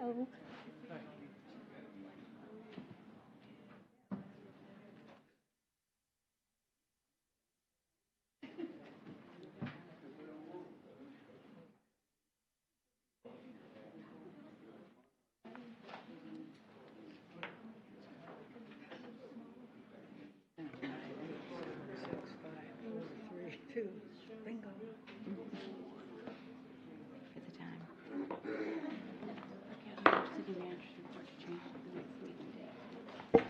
Hello. Bingo. At the time. City manager's report to change the next meeting date. 5/24.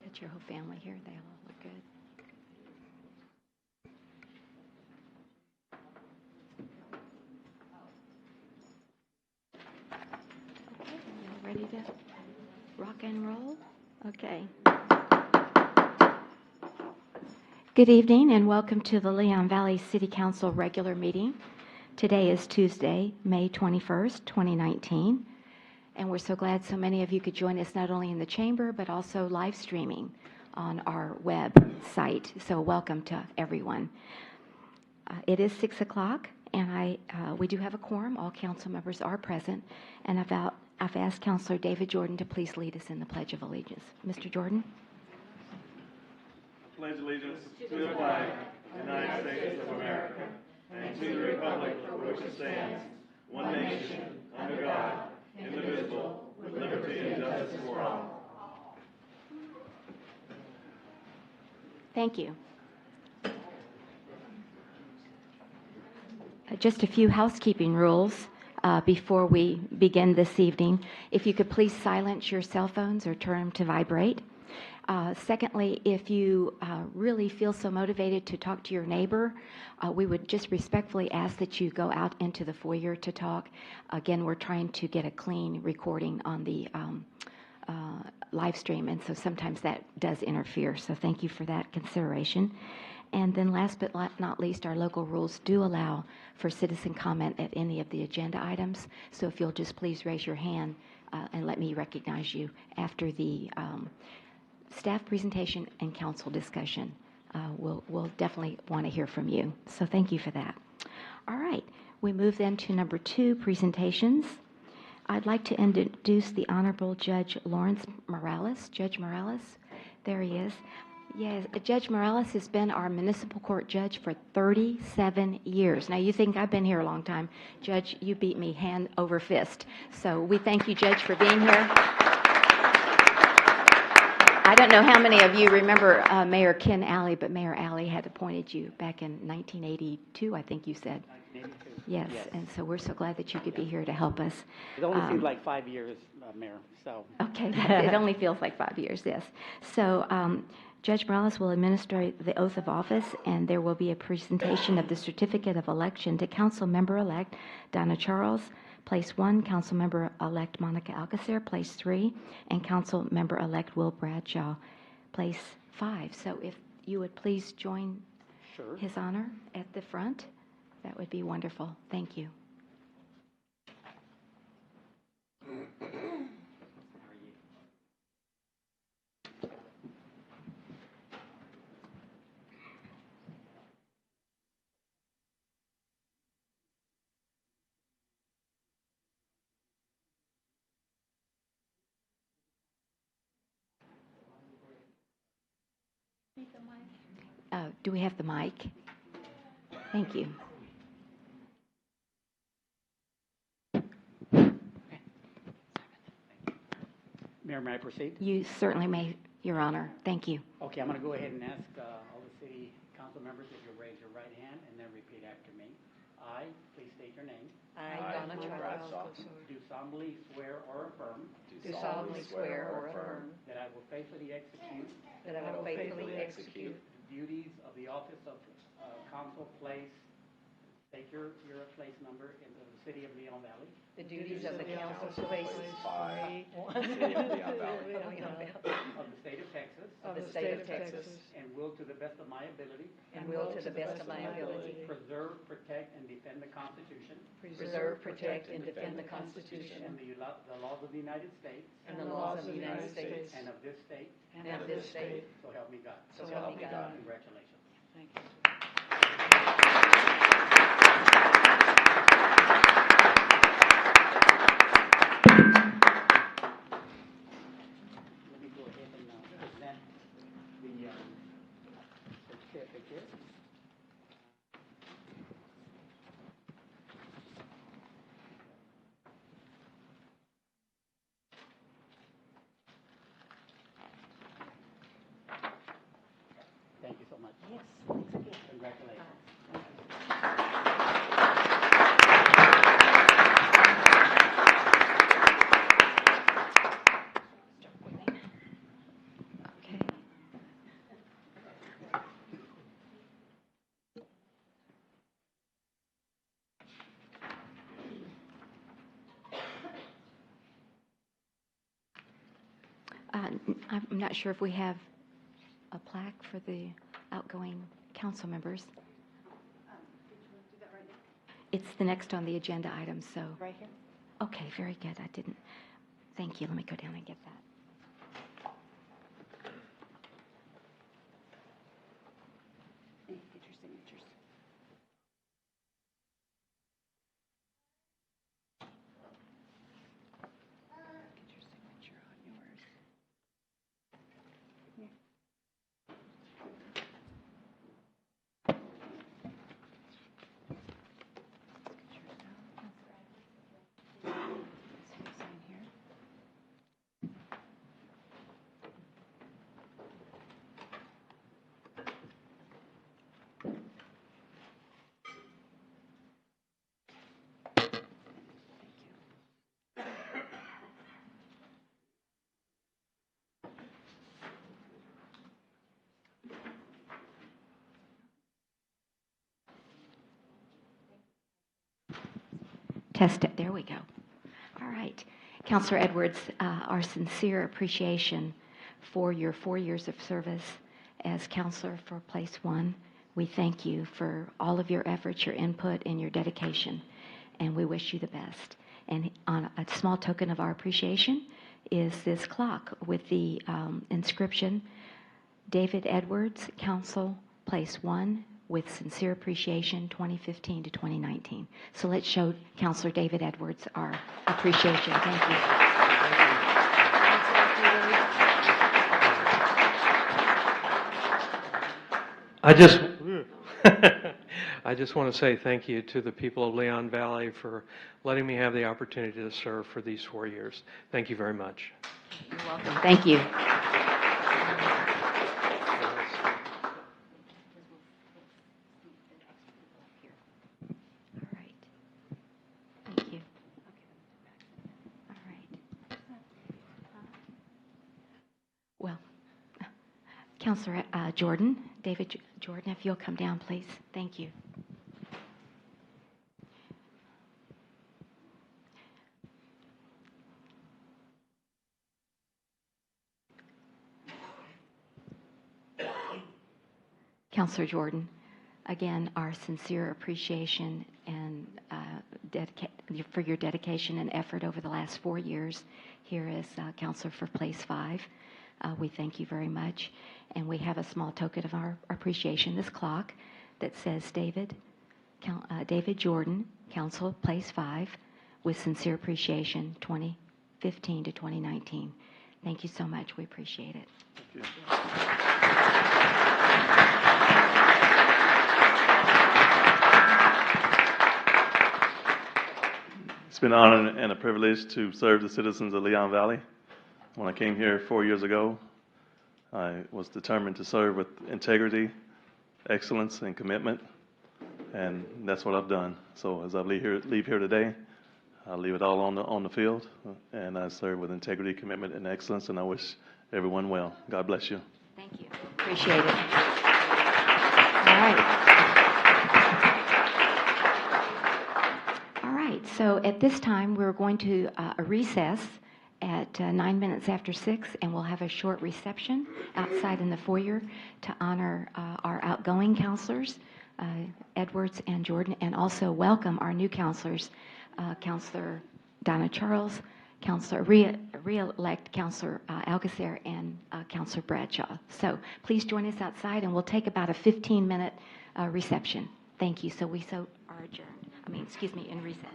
Got your whole family here. They all look good. Okay, y'all ready to rock and roll? Okay. Good evening and welcome to the Leon Valley City Council regular meeting. Today is Tuesday, May 21st, 2019. And we're so glad so many of you could join us not only in the chamber, but also live streaming on our website. So welcome to everyone. It is 6 o'clock, and we do have a quorum. All council members are present. And I've asked Councilor David Jordan to please lead us in the Pledge of Allegiance. Mr. Jordan? Pledge allegiance to the flag of the United States of America and to the republic for which it stands, one nation, under God, indivisible, with liberty and justice for all. Thank you. Just a few housekeeping rules before we begin this evening. If you could please silence your cell phones or turn them to vibrate. Secondly, if you really feel so motivated to talk to your neighbor, we would just respectfully ask that you go out into the foyer to talk. Again, we're trying to get a clean recording on the live stream, and so sometimes that does interfere. So thank you for that consideration. And then last but not least, our local rules do allow for citizen comment at any of the agenda items. So if you'll just please raise your hand and let me recognize you after the staff presentation and council discussion. We'll definitely want to hear from you. So thank you for that. All right, we move then to number 2, presentations. I'd like to introduce the Honorable Judge Lawrence Morales. Judge Morales, there he is. Yes, Judge Morales has been our municipal court judge for 37 years. Now, you think I've been here a long time. Judge, you beat me hand over fist. So we thank you, Judge, for being here. I don't know how many of you remember Mayor Ken Alley, but Mayor Alley had appointed you back in 1982, I think you said. 1982. Yes, and so we're so glad that you could be here to help us. It only seemed like 5 years, Mayor, so. Okay, it only feels like 5 years, yes. So Judge Morales will administer the oath of office, and there will be a presentation of the certificate of election to Council Member-elect Donna Charles, Place 1, Council Member-elect Monica Alcacer, Place 3, and Council Member-elect Will Bradshaw, Place 5. So if you would please join His Honor at the front, that would be wonderful. Thank you. Do we have the mic? Thank you. Mayor, may I proceed? You certainly may, Your Honor. Thank you. Okay, I'm going to go ahead and ask all the city council members if you'll raise your right hand and then repeat after me. I, please state your name. I, Donna Charles, Do solemnly swear or affirm do solemnly swear or affirm that I will faithfully execute that I will faithfully execute the duties of the office of council place State your place number in the city of Leon Valley. The duties of the council place Five. City of Leon Valley. Of the state of Texas. of the state of Texas, And will to the best of my ability. and will to the best of my ability Preserve, protect, and defend the Constitution. preserve, protect, and defend the Constitution And the laws of the United States. and the laws of the United States And of this state. and of this state. So help me God. So help me God. Congratulations. Thank you. Let me go ahead and present the certificate. Thank you so much. Yes, thanks again. Congratulations. Okay. I'm not sure if we have a plaque for the outgoing council members. It's the next on the agenda item, so. Right here? Okay, very good. I didn't. Thank you. Let me go down and get that. Get your signatures. Get your signature on yours. Here. Get yours out. Let's sign here. Thank you. Test it. There we go. All right. Counselor Edwards, our sincere appreciation for your 4 years of service as counselor for Place 1. We thank you for all of your efforts, your input, and your dedication, and we wish you the best. And on a small token of our appreciation is this clock with the inscription, David Edwards, Council, Place 1, with sincere appreciation, 2015 to 2019. So let's show Counselor David Edwards our appreciation. Thank you. I just want to say thank you to the people of Leon Valley for letting me have the opportunity to serve for these 4 years. Thank you very much. You're welcome. Thank you. All right. Thank you. All right. Well, Counselor Jordan, David Jordan, if you'll come down, please. Thank you. Counselor Jordan, again, our sincere appreciation and for your dedication and effort over the last 4 years here as counselor for Place 5. We thank you very much. And we have a small token of our appreciation, this clock that says David Jordan, Council, Place 5, with sincere appreciation, 2015 to 2019. Thank you so much. We appreciate it. Thank you. It's been an honor and a privilege to serve the citizens of Leon Valley. When I came here 4 years ago, I was determined to serve with integrity, excellence, and commitment, and that's what I've done. So as I leave here today, I leave it all on the field, and I serve with integrity, commitment, and excellence, and I wish everyone well. God bless you. Thank you. Appreciate it. All right. So at this time, we're going to recess at 9 minutes after 6, and we'll have a short reception outside in the foyer to honor our outgoing counselors, Edwards and Jordan, and also welcome our new counselors, Counselor Donna Charles, re-elect Counselor Alcacer, and Counselor Bradshaw. So please join us outside, and we'll take about a 15-minute reception. Thank you. So we are adjourned. In recess.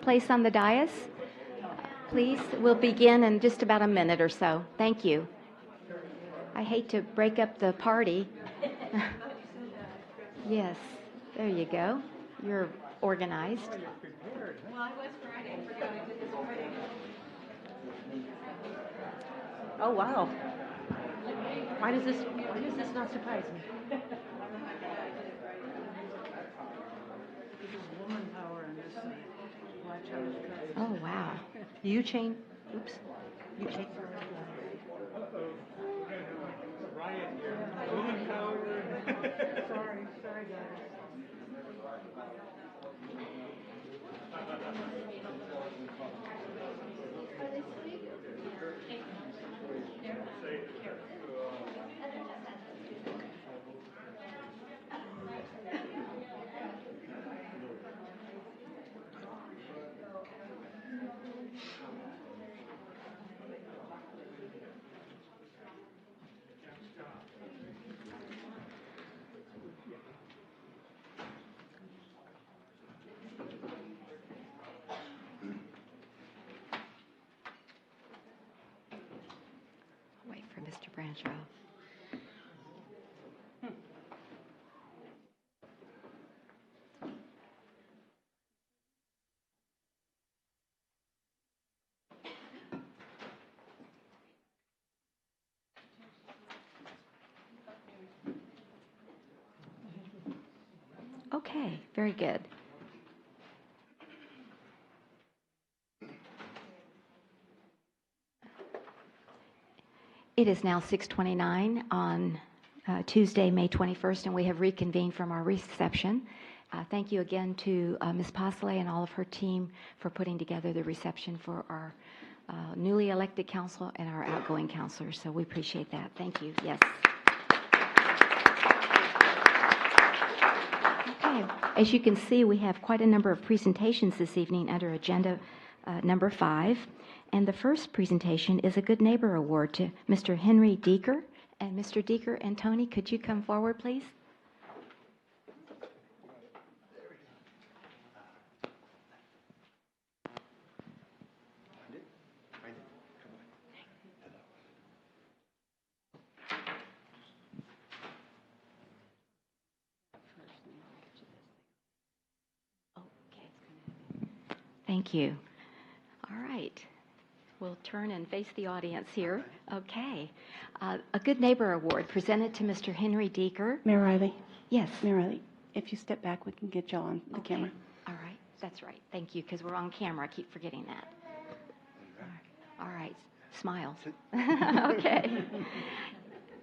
Place on the dais, please. We'll begin in just about a minute or so. Thank you. I hate to break up the party. Yes, there you go. You're organized. Well, I was Friday. I forgot I did this Friday. Oh, wow. Why does this not surprise me? Woman power on this side. Watch out. Oh, wow. You change. Oops. You change. Riot here. Woman power. Sorry, guys. Wait for Mr. Bradshaw. Okay, very good. It is now 6:29 on Tuesday, May 21st, and we have reconvened from our reception. Thank you again to Ms. Posley and all of her team for putting together the reception for our newly elected council and our outgoing counselors, so we appreciate that. Thank you. Yes. Okay. As you can see, we have quite a number of presentations this evening under agenda number 5. And the first presentation is a Good Neighbor Award to Mr. Henry Deeker. And Mr. Deeker and Tony, could you come forward, please? Okay. Thank you. All right. We'll turn and face the audience here. Okay. A Good Neighbor Award presented to Mr. Henry Deeker. Mayor Riley. Yes. Mayor Riley, if you step back, we can get you on the Okay. camera. All right. That's right. Thank you, because we're on camera. I keep forgetting that. All right. Smiles. Okay.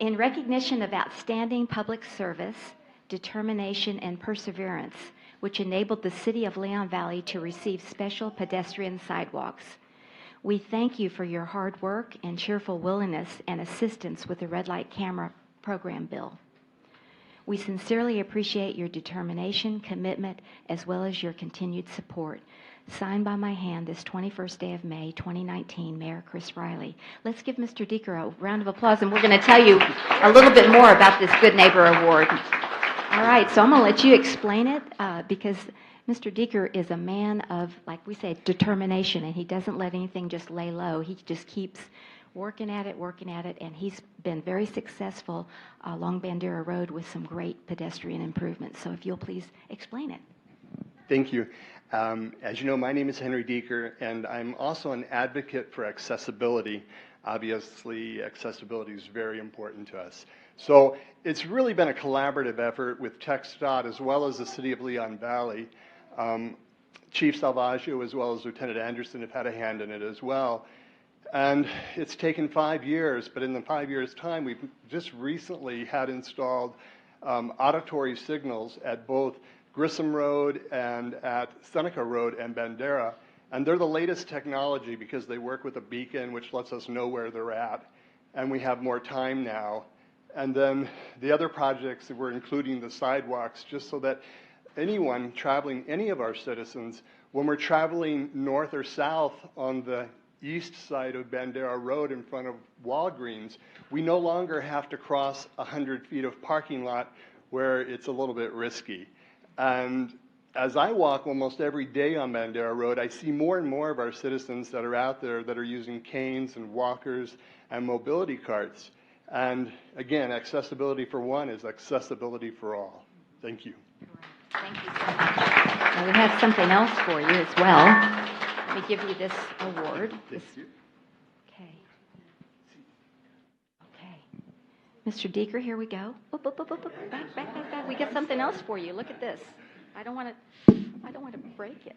In recognition of outstanding public service, determination, and perseverance, which enabled the City of Leon Valley to receive special pedestrian sidewalks, we thank you for your hard work and cheerful willingness and assistance with the red light camera program bill. We sincerely appreciate your determination, commitment, as well as your continued support. Signed by my hand this 21st day of May, 2019, Mayor Chris Riley. Let's give Mr. Deeker a round of applause, and we're going to tell you a little bit more about this Good Neighbor Award. All right, so I'm going to let you explain it because Mr. Deeker is a man of, like we say, determination, and he doesn't let anything just lay low. He just keeps working at it, and he's been very successful along Bandera Road with some great pedestrian improvements. So if you'll please explain it. Thank you. As you know, my name is Henry Deeker, and I'm also an advocate for accessibility. Obviously, accessibility is very important to us. So it's really been a collaborative effort with TxDOT as well as the City of Leon Valley. Chief Salvaggio as well as Lieutenant Anderson have had a hand in it as well. And it's taken 5 years, but in the 5 years' time, we've just recently had installed auditory signals at both Grissom Road and at Seneca Road and Bandera. And they're the latest technology because they work with a beacon which lets us know where they're at. And we have more time now. And then the other projects, we're including the sidewalks just so that anyone traveling, any of our citizens, when we're traveling north or south on the east side of Bandera Road in front of Walgreens, we no longer have to cross 100 feet of parking lot where it's a little bit risky. And as I walk almost every day on Bandera Road, I see more and more of our citizens that are out there that are using canes and walkers and mobility carts. And again, accessibility for one is accessibility for all. Thank you. Thank you so much. Now we have something else for you as well. Let me give you this award. Thank you. Okay. Okay. Mr. Deeker, here we go. Oop, oop, oop, oop, oop. Back. We got something else for you. Look at this. I don't want to break it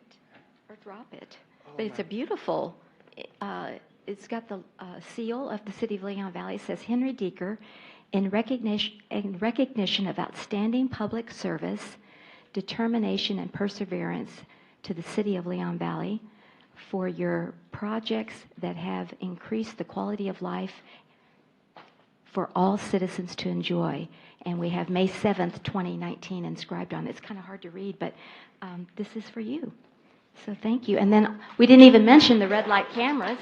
or drop it, but it's a beautiful. It's got the seal of the City of Leon Valley. It says Henry Deeker, in recognition of outstanding public service, determination, and perseverance to the City of Leon Valley for your projects that have increased the quality of life for all citizens to enjoy. And we have May 7th, 2019 inscribed on it. It's kind of hard to read, but this is for you. So thank you. And then we didn't even mention the red light cameras,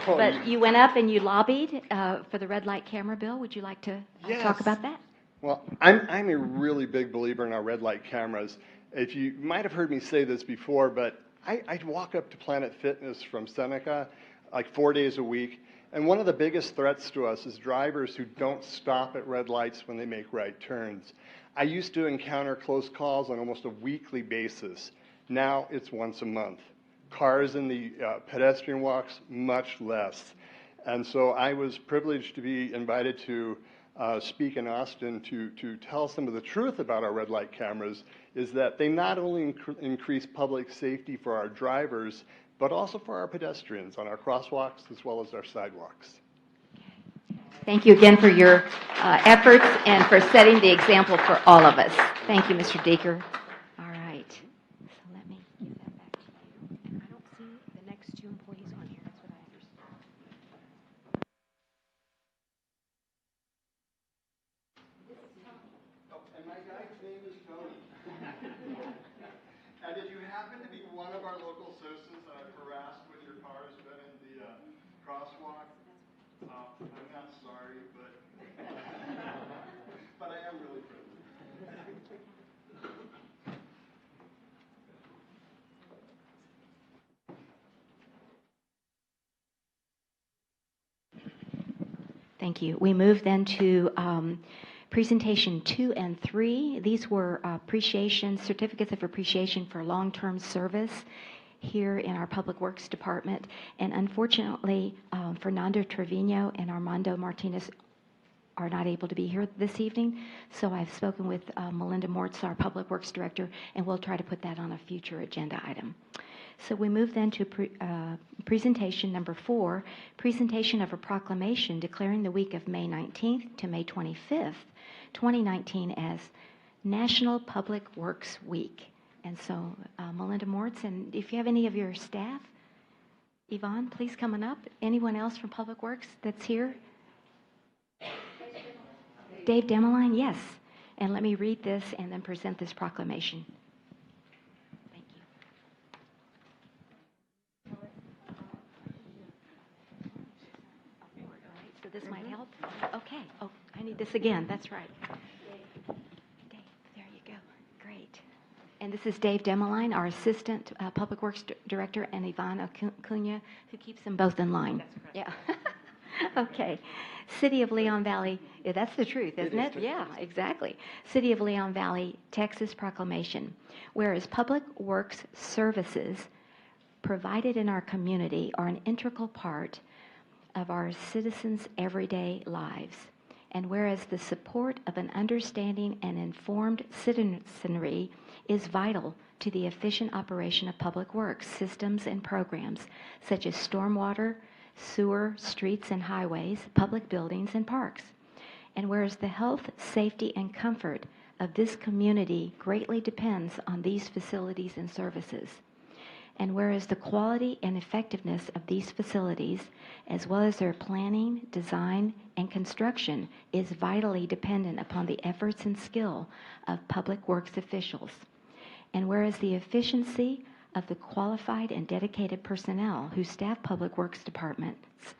but you went up and you lobbied for the red light camera bill. Would you like to talk about that? Well, I'm a really big believer in our red light cameras. If you might have heard me say this before, but I'd walk up to Planet Fitness from Seneca like 4 days a week. And one of the biggest threats to us is drivers who don't stop at red lights when they make right turns. I used to encounter close calls on almost a weekly basis. Now it's once a month. Cars in the pedestrian walks, much less. And so I was privileged to be invited to speak in Austin to tell some of the truth about our red light cameras, is that they not only increase public safety for our drivers, but also for our pedestrians on our crosswalks as well as our sidewalks. Thank you again for your efforts and for setting the example for all of us. Thank you, Mr. Deeker. All right. So let me give that back to you. And I don't see the next two employees on here. That's what I understand. Oh, and my guy's name is Tony. And if you happen to be one of our local citizens that I've harassed when your car has been in the crosswalk, I'm not sorry, but I am really privileged. Thank you. We move then to presentation 2 and 3. These were certificates of appreciation for long-term service here in our Public Works Department. And unfortunately, Fernando Trevino and Armando Martinez are not able to be here this evening. So I've spoken with Melinda Mortz, our Public Works Director, and we'll try to put that on a future agenda item. So we move then to presentation number 4, presentation of a proclamation declaring the week of May 19th to May 25th, 2019 as National Public Works Week. And so Melinda Mortz, and if you have any of your staff, Yvonne, please come on up. Anyone else from Public Works that's here? Dave Demeline, yes. And let me read this and then present this proclamation. Thank you. All right, so this might help? Okay. Oh, I need this again. That's right. Dave, there you go. Great. And this is Dave Demeline, our Assistant Public Works Director, and Yvonne Acuna, who keeps them both in line. That's correct. Yeah. Okay. City of Leon Valley, yeah, that's the truth, isn't it? Yeah, exactly. City of Leon Valley, Texas proclamation. Whereas public works services provided in our community are an integral part of our citizens' everyday lives. And whereas the support of an understanding and informed citizenry is vital to the efficient operation of public works systems and programs such as stormwater, sewer, streets and highways, public buildings and parks. And whereas the health, safety, and comfort of this community greatly depends on these facilities and services. And whereas the quality and effectiveness of these facilities, as well as their planning, design, and construction, is vitally dependent upon the efforts and skill of public works officials. And whereas the efficiency of the qualified and dedicated personnel who staff public works departments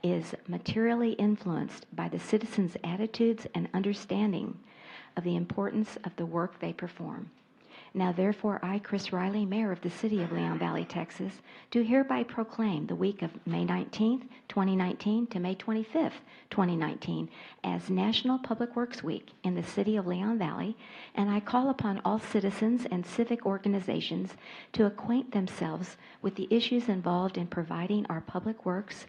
is materially influenced by the citizens' attitudes and understanding of the importance of the work they perform. Now, therefore, I, Chris Riley, Mayor of the City of Leon Valley, Texas, do hereby proclaim the week of May 19th, 2019 to May 25th, 2019 as National Public Works Week in the City of Leon Valley, and I call upon all citizens and civic organizations to acquaint themselves with the issues involved in providing our public works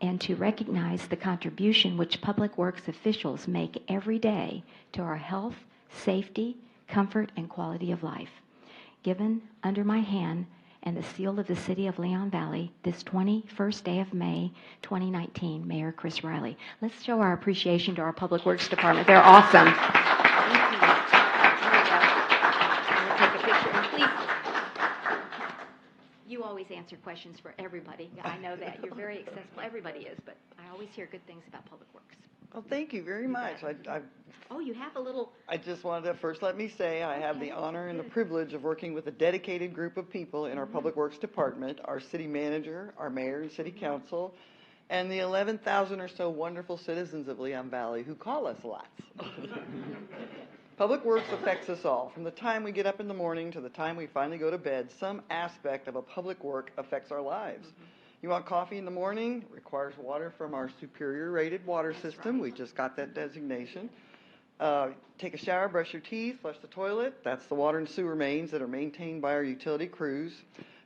and to recognize the contribution which public works officials make every day to our health, safety, comfort, and quality of life. Given under my hand and the seal of the City of Leon Valley, this 21st day of May, 2019, Mayor Chris Riley. Let's show our appreciation to our Public Works Department. They're awesome. Thank you. There we go. We'll take a picture. And please, you always answer questions for everybody. I know that. You're very accessible. Everybody is, but I always hear good things about Public Works. Well, thank you very much. Oh, you have a little... I just wanted to first let me say I have the honor and the privilege of working with a dedicated group of people in our Public Works Department, our city manager, our mayor and city council, and the 11,000 or so wonderful citizens of Leon Valley who call us lots. Public Works affects us all. From the time we get up in the morning to the time we finally go to bed, some aspect of a public work affects our lives. You want coffee in the morning? It requires water from our superior rated water system. We just got that designation. Take a shower, brush your teeth, flush the toilet. That's the water and sewer mains that are maintained by our utility crews.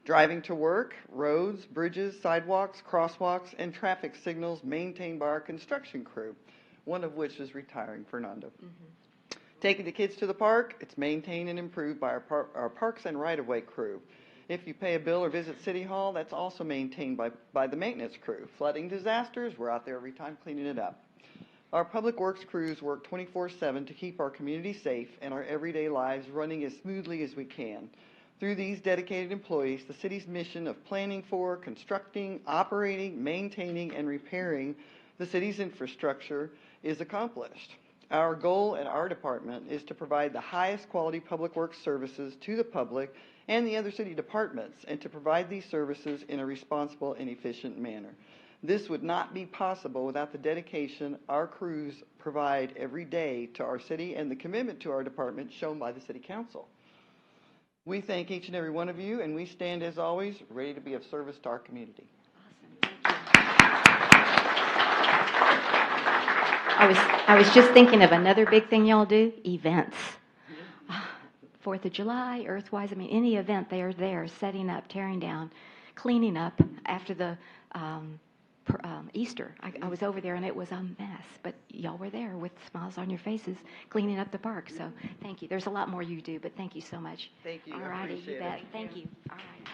Driving to work, roads, bridges, sidewalks, crosswalks, and traffic signals maintained by our construction crew, one of which is retiring, Fernando. Taking the kids to the park, it's maintained and improved by our parks and right-of-way crew. If you pay a bill or visit City Hall, that's also maintained by the maintenance crew. Flooding disasters, we're out there every time cleaning it up. Our public works crews work 24/7 to keep our community safe and our everyday lives running as smoothly as we can. Through these dedicated employees, the city's mission of planning for, constructing, operating, maintaining, and repairing the city's infrastructure is accomplished. Our goal at our department is to provide the highest quality public works services to the public and the other city departments, and to provide these services in a responsible and efficient manner. This would not be possible without the dedication our crews provide every day to our city and the commitment to our department shown by the City Council. We thank each and every one of you, and we stand, as always, ready to be of service to our community. I was just thinking of another big thing y'all do, events. 4th of July, Earthwise, I mean, any event, they are there setting up, tearing down, cleaning up after the Easter. I was over there and it was a mess, but y'all were there with smiles on your faces, cleaning up the park. So thank you. There's a lot more you do, but thank you so much. Thank you. All I righty, appreciate you bet. it. Thank you. All right.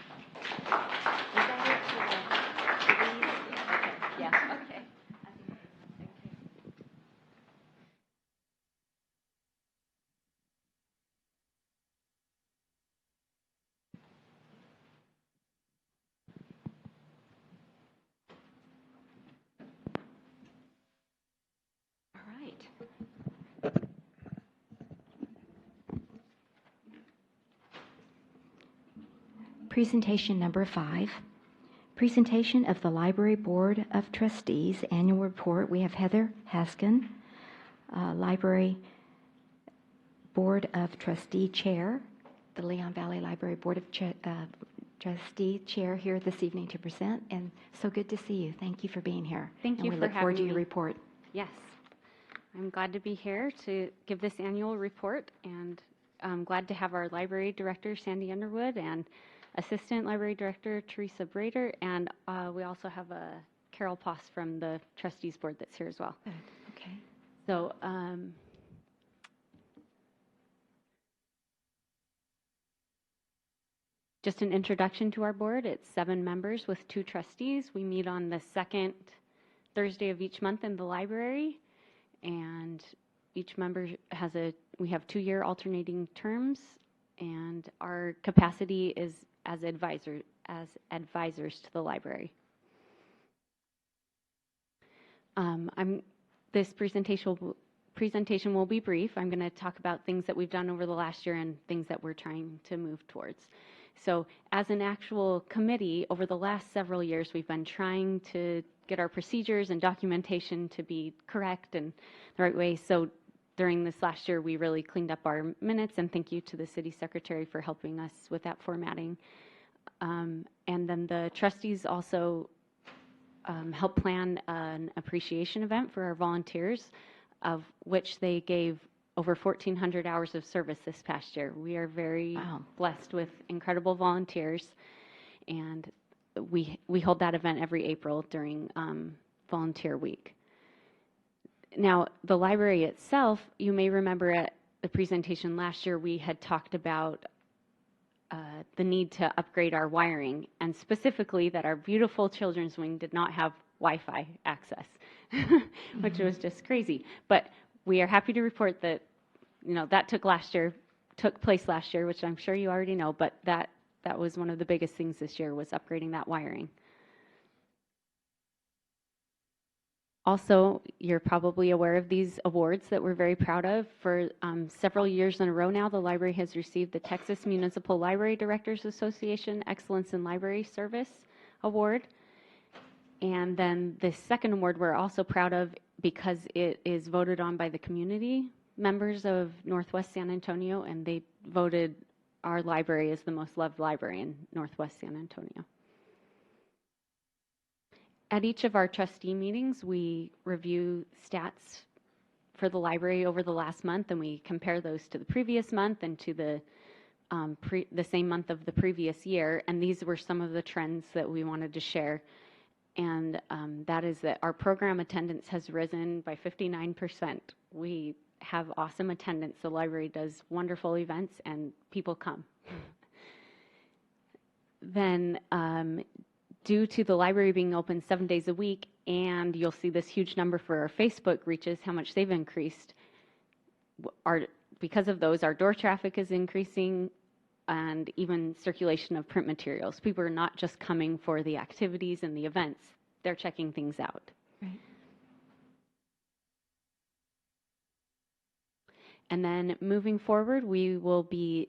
Is that it for these? Okay. Yeah. Okay. All right. Presentation number 5. Presentation of the Library Board of Trustees Annual Report. We have Heather Haskin, Library Board of Trustee Chair, the Leon Valley Library Board of Trustee Chair here this evening to present. And so good to see you. Thank you for being here. Thank you and we for look forward to having your me. report. Yes, I'm glad to be here to give this annual report, and I'm glad to have our Library Director, Sandy Underwood, and Assistant Library Director, Teresa Brader, and we also have Carol Poss from the Trustees Board that's here as well. Good. Okay. So, just an introduction to our board. It's 7 members with 2 trustees. We meet on the second Thursday of each month in the library, and each member we have 2-year alternating terms, and our capacity is as advisors to the library. This presentation will be brief. I'm going to talk about things that we've done over the last year and things that we're trying to move towards. So as an actual committee, over the last several years, we've been trying to get our procedures and documentation to be correct and the right way. So during this last year, we really cleaned up our minutes, and thank you to the city secretary for helping us with that formatting. And then the trustees also helped plan an appreciation event for our volunteers, of which they gave over 1,400 hours of service this past year. We are very blessed with incredible volunteers, and we hold that event every April during Volunteer Week. Now, the library itself, you may remember at the presentation last year, we had talked about the need to upgrade our wiring, and specifically that our beautiful children's wing did not have Wi-Fi access, which was just crazy. But we are happy to report that, that took place last year, which I'm sure you already know, but that was one of the biggest things this year, was upgrading that wiring. Also, you're probably aware of these awards that we're very proud of. For several years in a row now, the library has received the Texas Municipal Library Directors Association Excellence in Library Service Award. And then the second award we're also proud of because it is voted on by the community members of Northwest San Antonio, and they voted our library as the most loved library in Northwest San Antonio. At each of our trustee meetings, we review stats for the library over the last month, and we compare those to the previous month and to the same month of the previous year. And these were some of the trends that we wanted to share. And that is that our program attendance has risen by 59%. We have awesome attendance. The library does wonderful events, and people come. Then, due to the library being open 7 days a week, and you'll see this huge number for our Facebook reaches, how much they've increased. Because of those, our door traffic is increasing, and even circulation of print materials. People are not just coming for the activities and the events, they're checking things out. Right. And then moving forward, we will be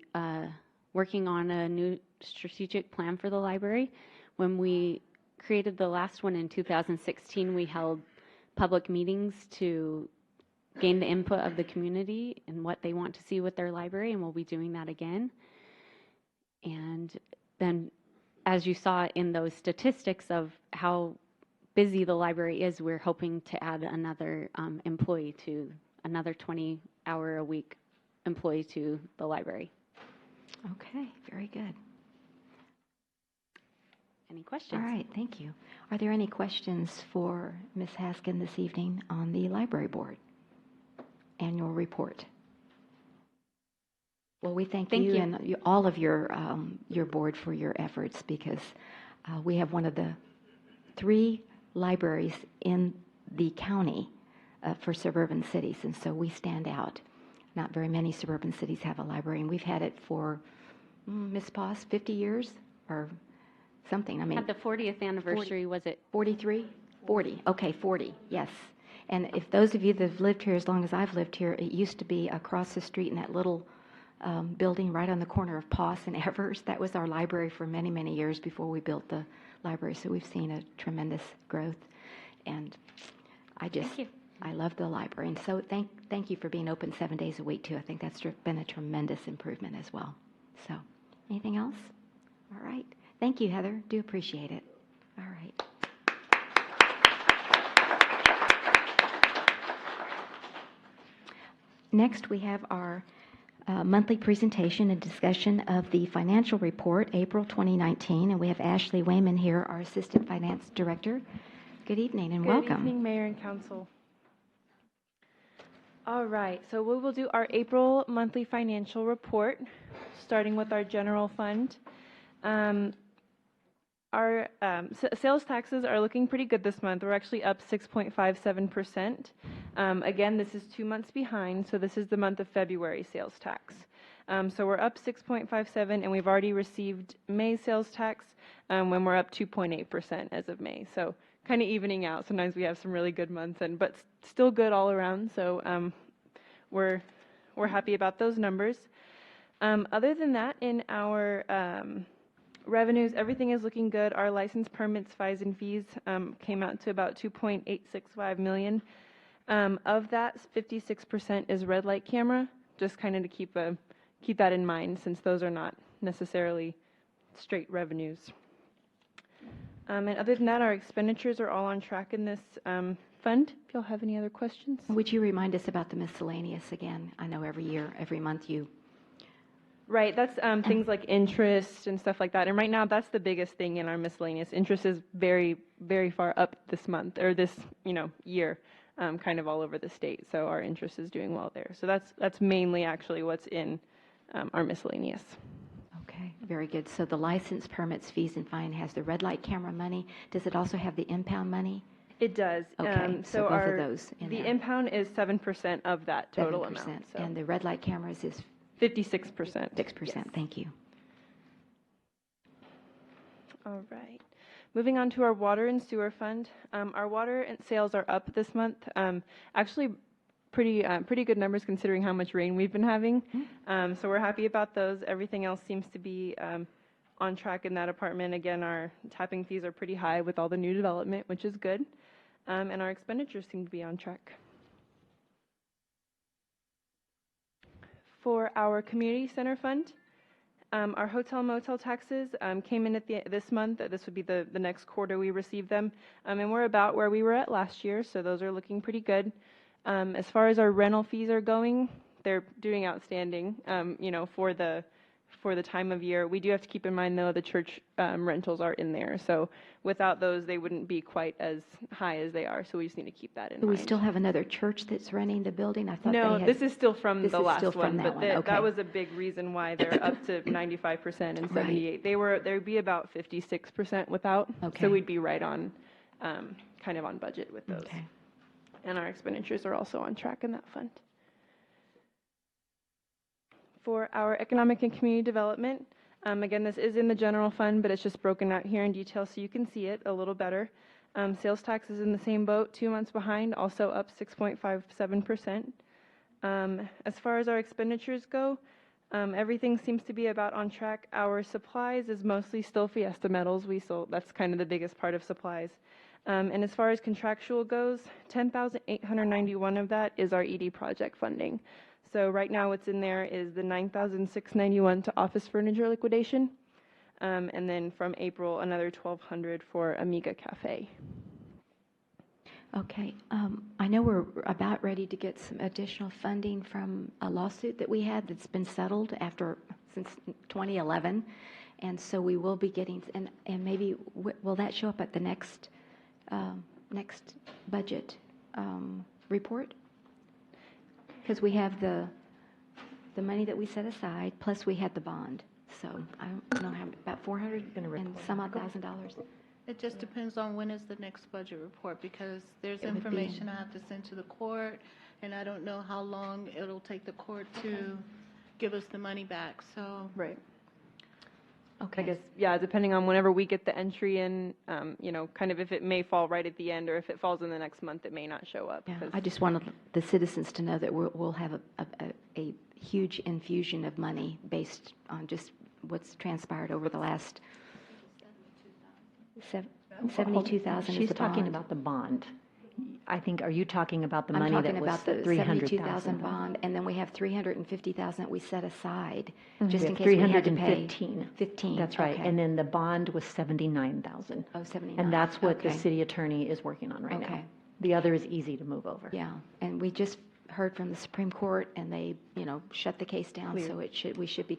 working on a new strategic plan for the library. When we created the last one in 2016, we held public meetings to gain the input of the community and what they want to see with their library, and we'll be doing that again. And then, as you saw in those statistics of how busy the library is, we're hoping to add another employee, to another 20-hour-a-week employee to the library. Okay, very good. Any questions? All right, thank you. Are there any questions for Ms. Haskin this evening on the library board annual report? Well, we thank you and all of your board for your efforts, because we have one of the 3 libraries in the county for suburban cities, and so we stand out. Not very many suburban cities have a library, and we've had it for, Ms. Poss, 50 years or something. I mean, At the 40th anniversary, 40, was it? 43? 40. Okay, 40, yes. And if those of you that have lived here as long as I've lived here, it used to be across the street in that little building right on the corner of Poss and Evers. That was our library for many, many years before we built the library. So we've seen a tremendous growth. And I love the library. And so thank you for being open 7 days a week, too. I think that's been a tremendous improvement as well. So anything else? All right. Thank you, Heather. Do appreciate it. All right. Next, we have our monthly presentation and discussion of the financial report, April 2019, and we have Ashley Wayman here, our Assistant Finance Director. Good evening and welcome. Good evening, Mayor and Council. All right, so we will do our April monthly financial report, starting with our general fund. Our sales taxes are looking pretty good this month. We're actually up 6.57%. Again, this is 2 months behind, so this is the month of February sales tax. So we're up 6.57, and we've already received May sales tax when we're up 2.8% as of May. So kind of evening out. Sometimes we have some really good months, but still good all around. So we're happy about those numbers. Other than that, in our revenues, everything is looking good. Our license permits, fines, and fees came out to about $2.865 million. Of that, 56% is red light camera, just kind of to keep that in mind, since those are not necessarily straight revenues. And other than that, our expenditures are all on track in this fund. If y'all have any other questions. Would you remind us about the miscellaneous again? I know every month you... Right, that's things like interest and stuff like that. And right now, that's the biggest thing in our miscellaneous. Interest is very, very far up this month, or this year, kind of all over the state. So our interest is doing well there. So that's mainly actually what's in our miscellaneous. Okay, very good. So the license, permits, fees, and fine has the red light camera money. Does it also have the impound money? It does. Okay, so both of those in the there. impound is 7% of that total 7%, amount. So. and the red light cameras is 56%. 6%. Yes. Thank you. All right. Moving on to our water and sewer fund. Our water and sales are up this month. Actually, pretty good numbers considering how much rain we've been having. So we're happy about those. Everything else seems to be on track in that apartment. Again, our tapping fees are pretty high with all the new development, which is good. And our expenditures seem to be on track. For our community center fund, our hotel motel taxes came in at this month. This would be the next quarter we receive them. And we're about where we were at last year, so those are looking pretty good. As far as our rental fees are going, they're doing outstanding, for the time of year. We do have to keep in mind, though, the church rentals are in there. So without those, they wouldn't be quite as high as they are. So we just need to keep that in mind. Do we still have another church that's renting the building? I thought no, they had... this is still from the last one. But okay. That was a big reason why they're up to 95% and 78%. Right. They'd be about 56% without. Okay. So we'd be right on, kind of on budget with those. Okay. And our expenditures are also on track in that fund. For our economic and community development, again, this is in the general fund, but it's just broken out here in detail so you can see it a little better. Sales tax is in the same boat, 2 months behind, also up 6.57%. As far as our expenditures go, everything seems to be about on track. Our supplies is mostly still Fiesta metals. That's kind of the biggest part of supplies. And as far as contractual goes, $10,891 of that is our ED project funding. So right now what's in there is the $9,691 to office furniture liquidation, and then from April another $1,200 for Amiga Cafe. Okay, I know we're about ready to get some additional funding from a lawsuit that we had that's been settled since 2011, and so we will be getting, and maybe will that show up at the next budget report? Because we have the money that we set aside, plus we had the bond. So I don't know how, about $400 and some odd $1,000. It just depends on when is the next budget report, because there's information I have to send to the court, and I don't know how long it'll take the court to give us the money back. So right. Okay. I guess, yeah, depending on whenever we get the entry in, kind of if it may fall right at the end, or if it falls in the next month, it may not show up. Yeah, I just wanted the citizens to know that we'll have a huge infusion of money based on just what's transpired over the last 72,000 is She's the talking bond. about the bond. I think, are you talking about the I'm money that talking was about the 300,000? 72,000 bond, and then we have 350,000 that we set aside just We in have case we had to pay. 315. 15. That's right. Okay. And then the bond was 79,000. Oh, 79. And that's what the Okay. city attorney is working on right now. Okay. The other is easy to move over. Yeah, and we just heard from the Supreme Court, and they, shut the case down, Clear. so we should be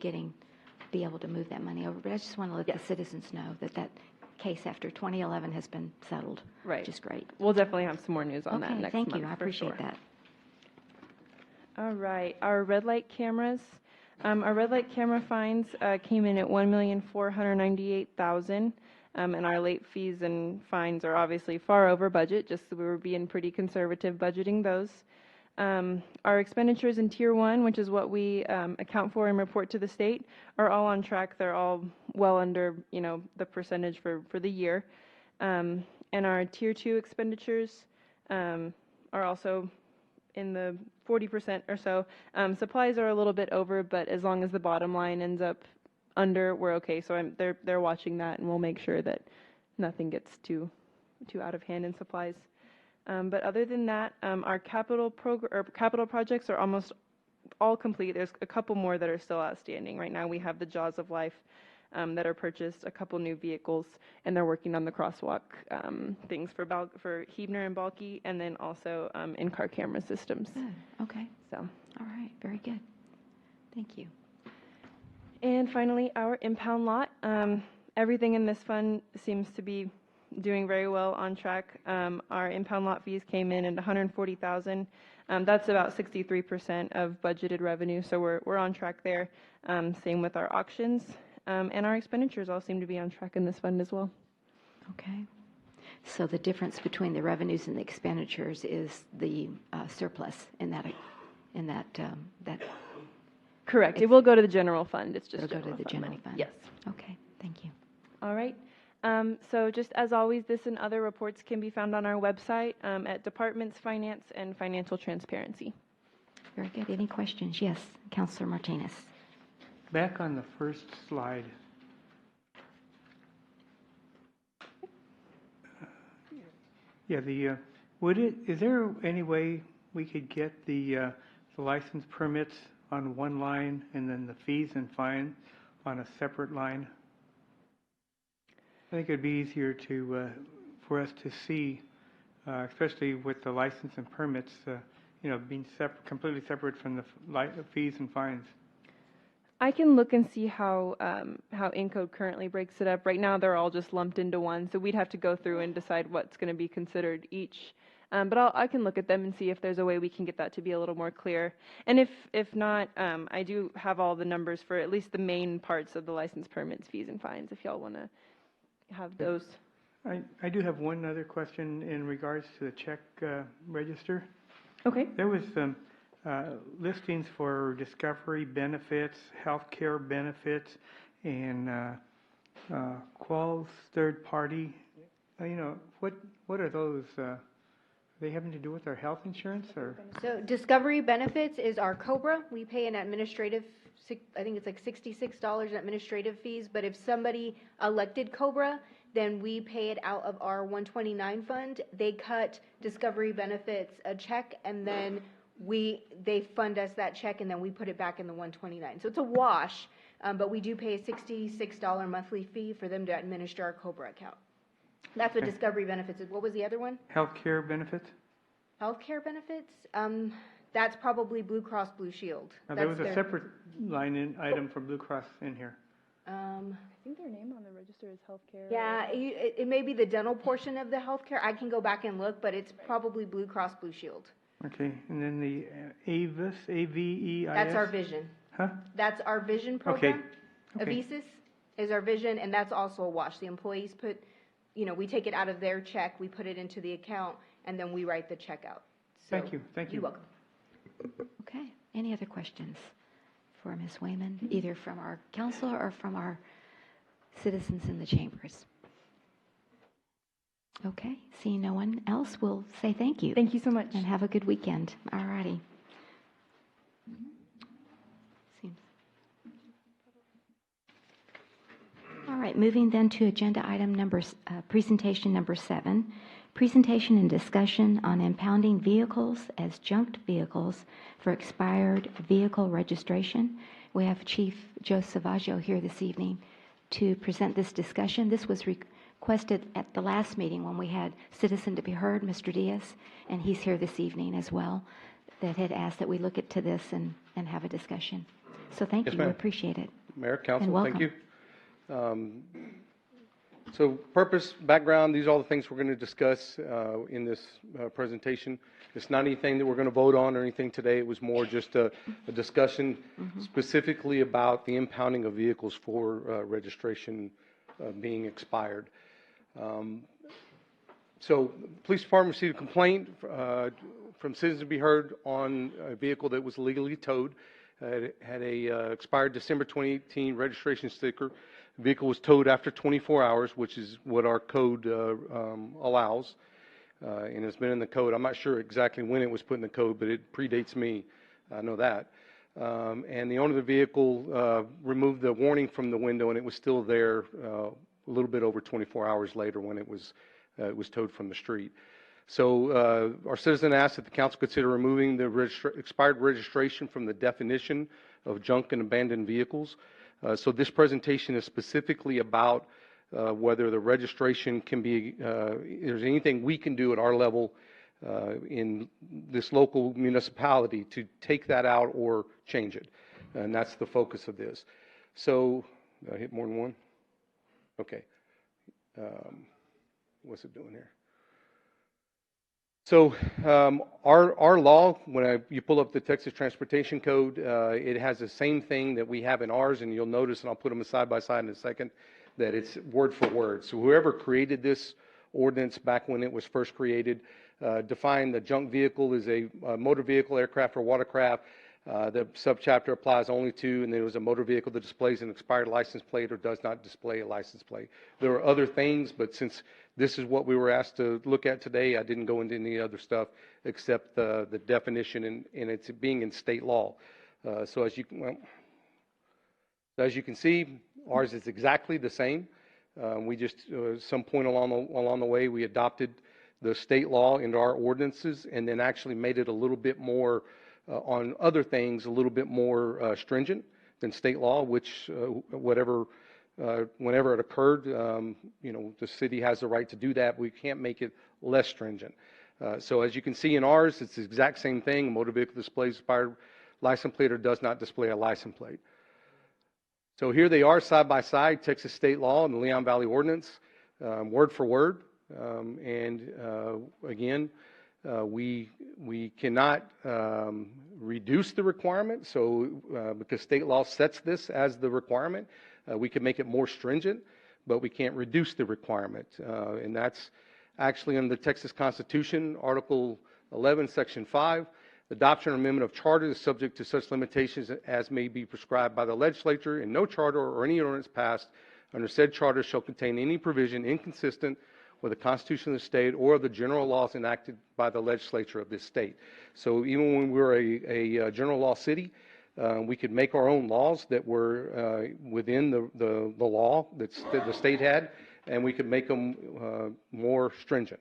able to move that money over. But I just want to let the citizens know that case after 2011 has been settled. Right. Which is great. We'll definitely have some more news on that Okay, next thank month. you. I for appreciate sure. that. All right, our red light cameras. Our red light camera fines came in at $1,498,000, and our late fees and fines are obviously far over budget. Just so we were being pretty conservative budgeting those. Our expenditures in Tier 1, which is what we account for and report to the state, are all on track. They're all well under, the percentage for the year. And our Tier 2 expenditures are also in the 40% or so. Supplies are a little bit over, but as long as the bottom line ends up under, we're okay. So they're watching that, and we'll make sure that nothing gets too out of hand in supplies. But other than that, our capital projects are almost all complete. There's a couple more that are still outstanding. Right now we have the Jaws of Life that are purchased, a couple new vehicles, and they're working on the crosswalk things for Huebner and Balke, and then also in-car camera systems. Good. Okay. So, All right. Very good. Thank you. and finally, our impound lot. Everything in this fund seems to be doing very well, on track. Our impound lot fees came in at $140,000. That's about 63% of budgeted revenue, so we're on track there. Same with our auctions, and our expenditures all seem to be on track in this fund as well. Okay. So the difference between the revenues and the expenditures is the surplus in that. Correct. It will go to the general fund. It's just It'll go to the fund general money. fund. Yes. Okay. Thank you. All right. So just as always, this and other reports can be found on our website at Departments, Finance, and Financial Transparency. Very good. Any questions? Yes, Councilor Martinez. Back on the first slide. Yeah, is there any way we could get the license permits on one line and then the fees and fines on a separate line? I think it'd be easier for us to see, especially with the license and permits, being completely separate from the fees and fines. I can look and see how Encode currently breaks it up. Right now, they're all just lumped into one, so we'd have to go through and decide what's going to be considered each. But I can look at them and see if there's a way we can get that to be a little more clear. And if not, I do have all the numbers for at least the main parts of the license permits, fees, and fines, if y'all want to have those. I do have one other question in regards to the check register. Okay. There was some listings for discovery benefits, healthcare benefits, and Qual's third party. What are those? Are they having to do with our health insurance, or? So Discovery Benefits is our COBRA. We pay an administrative, I think it's like $66 in administrative fees, but if somebody elected COBRA, then we pay it out of our 129 fund. They cut Discovery Benefits a check, and then they fund us that check, and then we put it back in the 129. So it's a wash, but we do pay a $66 monthly fee for them to administer our COBRA account. That's what Discovery Benefits is. What was the other one? Healthcare benefits? Healthcare benefits? That's probably Blue Cross Blue Shield. There was a separate line item for Blue Cross in here. I think their name on the register is healthcare. Yeah, it may be the dental portion of the healthcare. I can go back and look, but it's probably Blue Cross Blue Shield. Okay, and then the AVIS, A-V-E-I-S? That's our vision. Huh? That's our vision program. Okay. Avisis is our vision, and that's also a wash. The employees put, we take it out of their check, we put it into the account, and then we write the check out. So, Thank you. You're welcome. Okay. Any other questions for Ms. Wayman, either from our council or from our citizens in the chambers? Okay. Seeing no one else, we'll say thank you. Thank you so much. And have a good weekend. All righty. right, moving then to agenda item presentation number 7, presentation and discussion on impounding vehicles as junked vehicles for expired vehicle registration. We have Chief Joe Salvaggio here this evening to present this discussion. This was requested at the last meeting when we had Citizen to be Heard, Mr. Diaz, and he's here this evening as well, that had asked that we look into this and have a discussion. So thank Yes, you. ma'am. We appreciate it. Mayor, Council, And thank you. So purpose, background, these are all the things we're going to discuss in this presentation. It's not anything that we're going to vote on or anything today. It was more just a discussion specifically about the impounding of vehicles for registration being expired. So police department received a complaint from citizens to be heard on a vehicle that was illegally towed. It had a expired December 2018 registration sticker. The vehicle was towed after 24 hours, which is what our code allows, and it's been in the code. I'm not sure exactly when it was put in the code, but it predates me. I know that. And the owner of the vehicle removed the warning from the window, and it was still there a little bit over 24 hours later when it was towed from the street. So our citizen asked that the council consider removing the expired registration from the definition of junk and abandoned vehicles. So this presentation is specifically about whether the registration can be, there's anything we can do at our level in this local municipality to take that out or change it. And that's the focus of this. So, did I hit more than one? Okay. What's it doing here? So our law, when you pull up the Texas Transportation Code, it has the same thing that we have in ours, and you'll notice, and I'll put them side by side in a second, that it's word for word. So whoever created this ordinance back when it was first created defined the junk vehicle as a motor vehicle, aircraft, or watercraft. The subchapter applies only to, and there was a motor vehicle that displays an expired license plate or does not display a license plate. There are other things, but since this is what we were asked to look at today, I didn't go into any other stuff except the definition and it's being in state law. So as you can see, ours is exactly the same. We just, some point along the way, we adopted the state law into our ordinances and then actually made it a little bit more on other things, a little bit more stringent than state law, which whenever it occurred, the city has the right to do that. We can't make it less stringent. So as you can see in ours, it's the exact same thing. A motor vehicle displays expired license plate or does not display a license plate. So here they are side by side, Texas state law and the Leon Valley ordinance, word for word. Again, we cannot reduce the requirement. So because state law sets this as the requirement, we can make it more stringent, but we can't reduce the requirement. And that's actually in the Texas Constitution, Article 11, Section 5. Adoption or amendment of charter is subject to such limitations as may be prescribed by the legislature, and no charter or any ordinance passed under said charter shall contain any provision inconsistent with the Constitution of the state or of the general laws enacted by the legislature of this state. So even when we're a general law city, we could make our own laws that were within the law that the state had, and we could make them more stringent.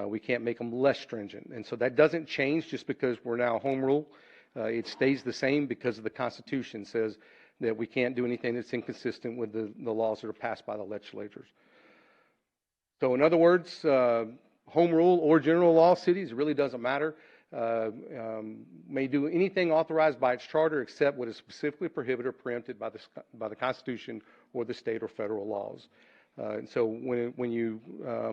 We can't make them less stringent. And so that doesn't change just because we're now home rule. It stays the same because of the Constitution says that we can't do anything that's inconsistent with the laws that are passed by the legislatures. So in other words, home rule or general law cities, it really doesn't matter, may do anything authorized by its charter except what is specifically prohibited or preempted by the Constitution or the state or federal laws. And so when you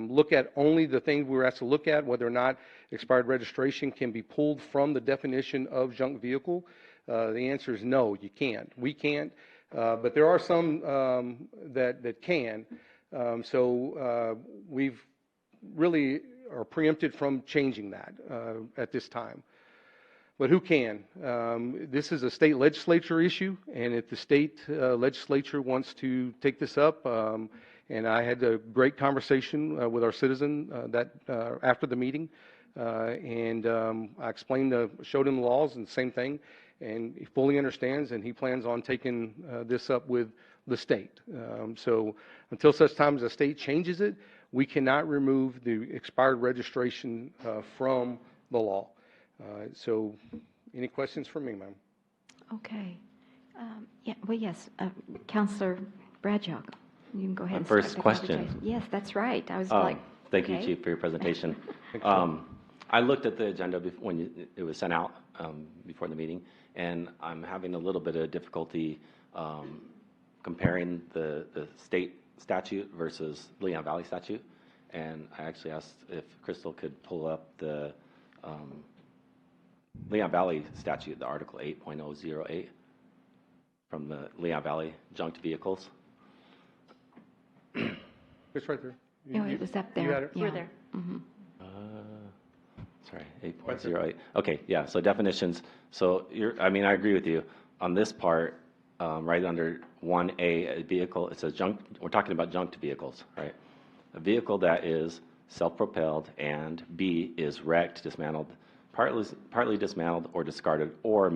look at only the things we were asked to look at, whether or not expired registration can be pulled from the definition of junk vehicle, the answer is no, you can't. We can't, but there are some that can. So we've really are preempted from changing that at this time. But who can? This is a state legislature issue, and if the state legislature wants to take this up, and I had a great conversation with our citizen after the meeting, and I explained, showed him the laws and the same thing, and he fully understands, and he plans on taking this up with the state. So until such time as the state changes it, we cannot remove the expired registration from the law. So any questions for me, ma'am? Okay. Yeah, well, yes, Counselor Bradshaw, you can go ahead My and start first the question. conversation. Yes, that's right. I was like, Thank you, okay. Chief, for your presentation. I looked at the agenda when it was sent out before the meeting, and I'm having a little bit of difficulty comparing the state statute versus Leon Valley statute. And I actually asked if Crystal could pull up the Leon Valley statute, the Article 8.008 from the Leon Valley junked vehicles. It's right there. Oh, it was up there. You had it? Yeah. We're there. Mhm. Sorry, 8.08. Okay, yeah, so definitions. So I mean, I agree with you. On this part, right under 1A, a vehicle, it says junk, we're talking about junked vehicles, right? A vehicle that is self-propelled, and B, is wrecked, dismantled, partly dismantled or discarded, or a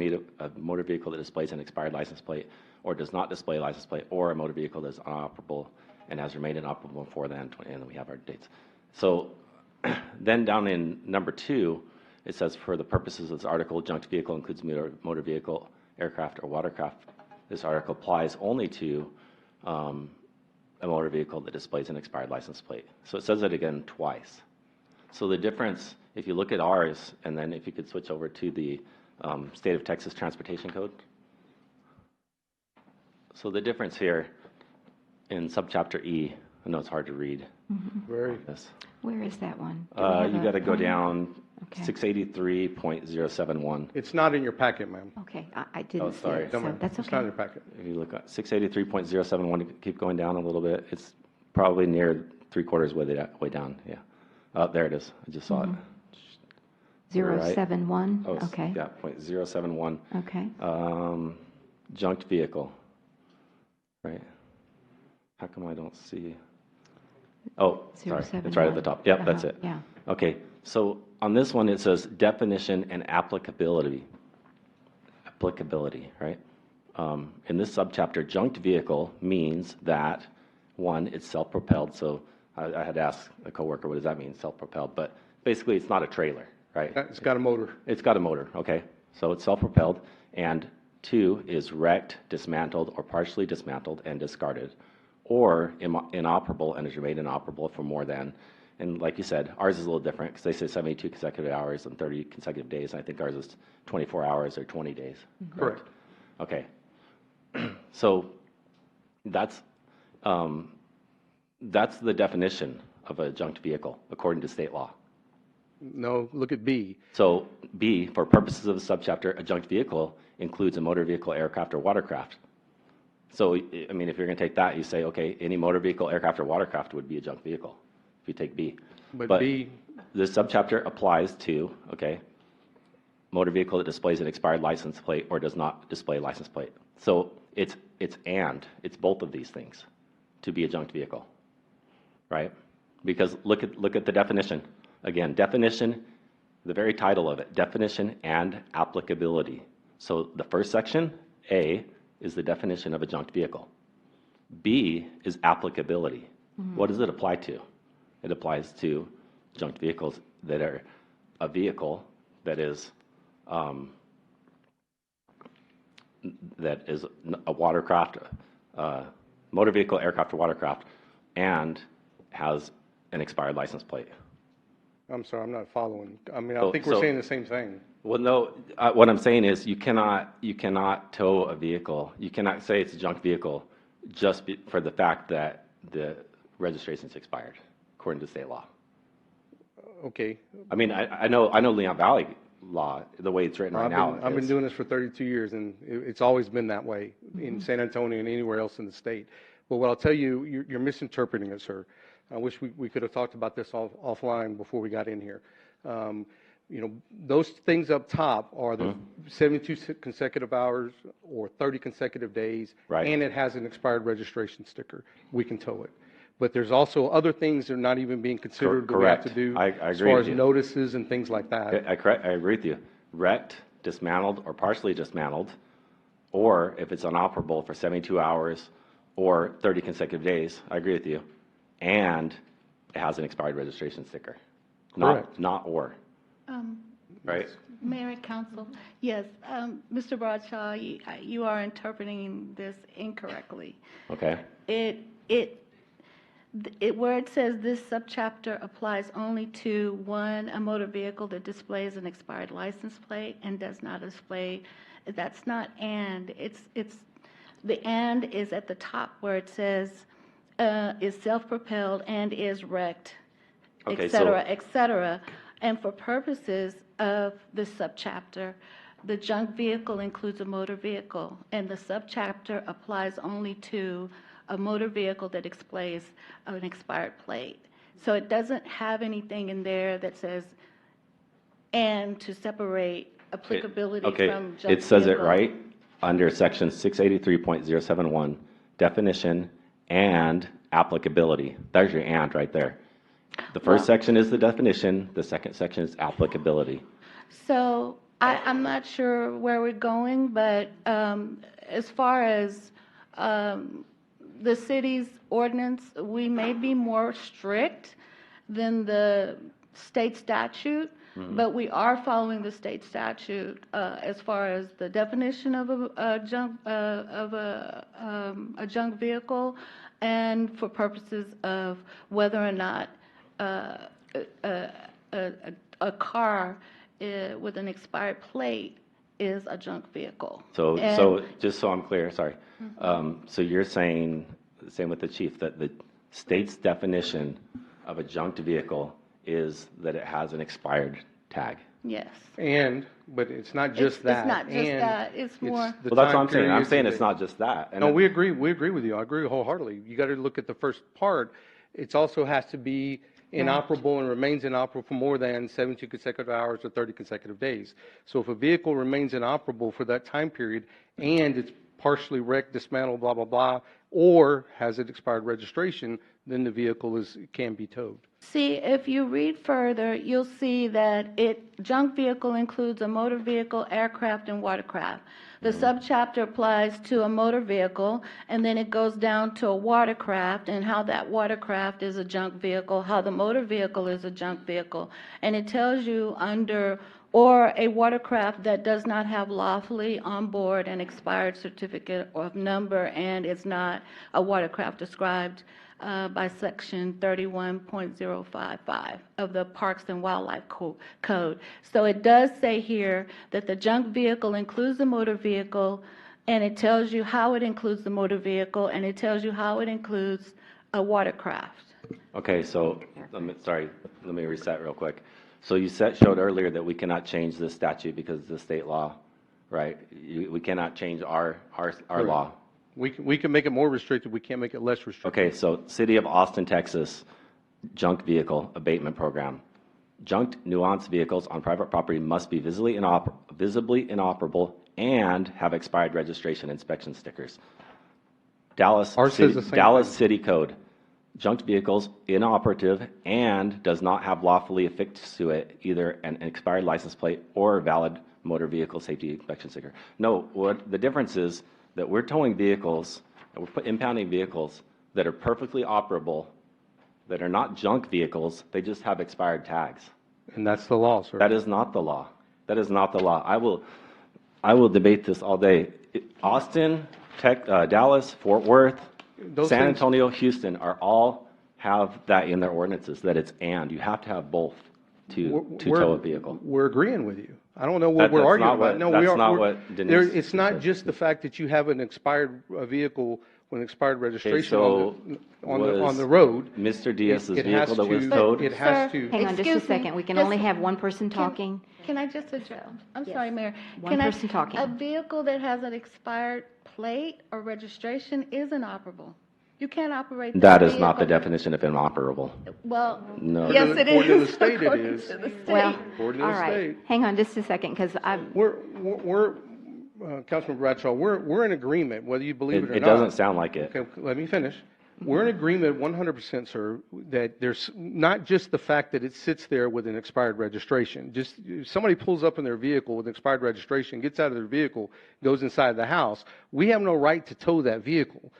motor vehicle that displays an expired license plate or does not display a license plate, or a motor vehicle that is inoperable and has remained inoperable before then, and then we have our dates. So then down in number 2, it says, for the purposes of this article, junked vehicle includes motor vehicle, aircraft, or watercraft. This article applies only to a motor vehicle that displays an expired license plate. So it says it again twice. So the difference, if you look at ours, and then if you could switch over to the State of Texas Transportation Code. So the difference here in subchapter E, I know it's hard to read. Very. This. Where is that one? You got to go down Okay. 683.071. It's not in your packet, ma'am. Okay, I didn't see sorry. it, Don't so worry. that's It's not in okay. your packet. If you look at 683.071, keep going down a little bit. It's probably near 3/4 way down. Yeah. There it is. I just saw it. Right. 071, Oh, okay. yeah, .071. Okay. Junked vehicle. Right. How come I don't see? Oh, sorry. It's right at the top. Yep, that's it. Yeah. Okay. So on this one, it says definition and applicability. Applicability, right? In this subchapter, junked vehicle means that, one, it's self-propelled. So I had asked a coworker, what does that mean, self-propelled? But basically, it's not a trailer, right? It's got a motor. It's got a motor, okay. So it's self-propelled. And 2 is wrecked, dismantled, or partially dismantled and discarded, or inoperable and is remained inoperable for more than. And like you said, ours is a little different because they say 72 consecutive hours and 30 consecutive days. And I think ours is 24 hours or 20 days. Correct. Okay. So that's the definition of a junked vehicle according to state law. No, look at B. So B, for purposes of the subchapter, a junked vehicle includes a motor vehicle, aircraft, or watercraft. So, I mean, if you're going to take that, you say, okay, any motor vehicle, aircraft, or watercraft would be a junk vehicle, if you take B. But B, the subchapter applies to, okay, motor vehicle that displays an expired license plate or does not display a license plate. So it's both of these things to be a junked vehicle, right? Because look at the definition. Again, definition, the very title of it, definition and applicability. So the first section, A, is the definition of a junked vehicle. B is applicability. What does it apply to? It applies to junked vehicles that are a vehicle that is a watercraft, motor vehicle, aircraft, or watercraft, and has an expired license plate. I'm sorry, I'm not following. I mean, I think we're saying the same thing. Well, no, what I'm saying is you cannot tow a vehicle. You cannot say it's a junk vehicle just for the fact that the registration's expired, according to state law. Okay. I mean, I know Leon Valley law, the way it's written right now. I've been doing this for 32 years, and it's always been that way in San Antonio and anywhere else in the state. But what I'll tell you, you're misinterpreting it, sir. I wish we could have talked about this offline before we got in here. You know, those things up top are the 72 consecutive hours or 30 consecutive days, and it has an expired registration sticker. We can tow it. But there's also other things that are not even being considered that we have to do I as agree far with as you. notices and things like that. I agree with you. Wrecked, dismantled or partially dismantled, or if it's inoperable for 72 hours or 30 consecutive days, I agree with you, and it has an expired registration sticker. Correct. Not or, right? Mayor and Council, yes, Mr. Bradshaw, you are interpreting this incorrectly. Okay. Where it says this subchapter applies only to, one, a motor vehicle that displays an expired license plate and does not display, that's not and, the and is at the top where it says, is self-propelled and is wrecked, Okay, et cetera, et cetera. And for purposes of this subchapter, the junk vehicle includes a motor vehicle, and the subchapter applies only to a motor vehicle that displays an expired plate. So it doesn't have anything in there that says, and to separate applicability Okay, from junk it says it vehicle. right under section 683.071, definition and applicability. There's your and right there. The first section is the definition, the second section is applicability. So I'm not sure where we're going, but as far as the city's ordinance, we may be more strict than the state statute, but we are following the state statute as far as the definition of a junk vehicle, and for purposes of whether or not a car with an expired plate is a junk vehicle. So just so I'm clear, sorry. So you're saying, same with the chief, that the state's definition of a junked vehicle is that it has an expired tag? Yes. But it's not just that. It's not just that, it's more. Well, that's what I'm saying. I'm saying it's not just that. And No, we agree with you. I agree wholeheartedly. You got to look at the first part. It also has to be inoperable and remains inoperable for more than 72 consecutive hours or 30 consecutive days. So if a vehicle remains inoperable for that time period and it's partially wrecked, dismantled, blah, blah, blah, or has an expired registration, then the vehicle can be towed. See, if you read further, you'll see that junk vehicle includes a motor vehicle, aircraft, and watercraft. The subchapter applies to a motor vehicle, and then it goes down to a watercraft, and how that watercraft is a junk vehicle, how the motor vehicle is a junk vehicle. And it tells you under, or a watercraft that does not have lawfully on board an expired certificate of number, and is not a watercraft described by section 31.055 of the Parks and Wildlife Code. So it does say here that the junk vehicle includes the motor vehicle, and it tells you how it includes the motor vehicle, and it tells you how it includes a watercraft. Okay, so, let me reset real quick. So you showed earlier that we cannot change this statute because it's the state law, right? We cannot change our law. We can make it more restricted. We can't make it less restricted. Okay, so City of Austin, Texas, junk vehicle abatement program. Junked nuanced vehicles on private property must be visibly inoperable and have expired registration inspection stickers. Dallas City Code. Junked vehicles inoperative and does not have lawfully affixed to it either an expired license plate or a valid motor vehicle safety inspection sticker. No, what the difference is that we're towing vehicles, we're impounding vehicles that are perfectly operable, that are not junk vehicles, they just have expired tags. And that's the law, sir. That is not the law. That is not the law. I will debate this all day. Austin, Dallas, Fort Worth, San Antonio, Houston all have that in their ordinances, that it's and. You have to have both to tow a vehicle. We're agreeing with you. I don't know what we're arguing about. No, that's not what Denise said. It's not just the fact that you have an expired vehicle with an expired registration on the road. Mr. Diaz's vehicle that was towed? It has to. Hang on just a second. We can only have one person talking. Can I just address? I'm sorry, Mayor. One person talking. A vehicle that has an expired plate or registration is inoperable. You can't operate that is not the definition of inoperable. Well, no. Yes, it is. According to the state, it is. Well, According to all the right. state. Hang on just a second, because We're Councilman Bradshaw, we're in agreement, whether you believe it or not. It doesn't sound like it. Okay, let me finish. We're in agreement 100%, sir, that there's not just the fact that it sits there with an expired registration. Just if somebody pulls up in their vehicle with an expired registration, gets out of their vehicle, goes inside the house, we have no right to tow that vehicle.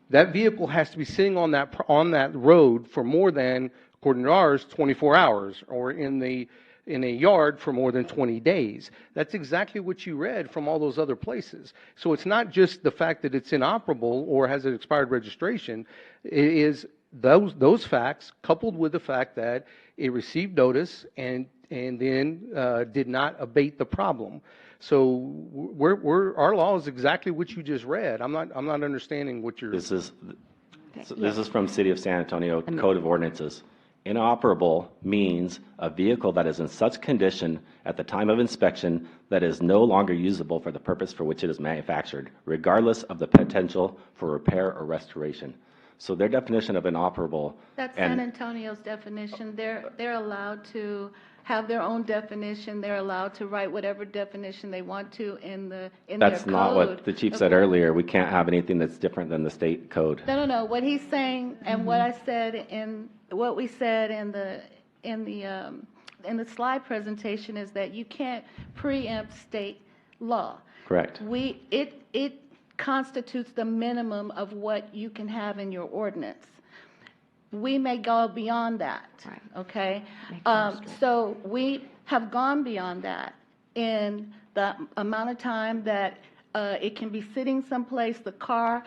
That vehicle has to be sitting on that road for more than, according to ours, 24 hours, or in a yard for more than 20 days. That's exactly what you read from all those other places. So it's not just the fact that it's inoperable or has an expired registration. It is those facts coupled with the fact that it received notice and then did not abate the problem. So our law is exactly what you just read. I'm not understanding what you're. This is from City of San Antonio Code of Ordinances. Inoperable means a vehicle that is in such condition at the time of inspection that is no longer usable for the purpose for which it is manufactured, regardless of the potential for repair or restoration. So their definition of inoperable. That's San Antonio's definition. They're allowed to have their own definition. They're allowed to write whatever definition they want to in their code. That's not what the chief said earlier. We can't have anything that's different than the state code. No. What he's saying and what I said what we said in the slide presentation is that you can't preempt state law. Correct. It constitutes the minimum of what you can have in your ordinance. We may go beyond that, right. Okay? So we have gone beyond that in the amount of time that it can be sitting someplace, the car.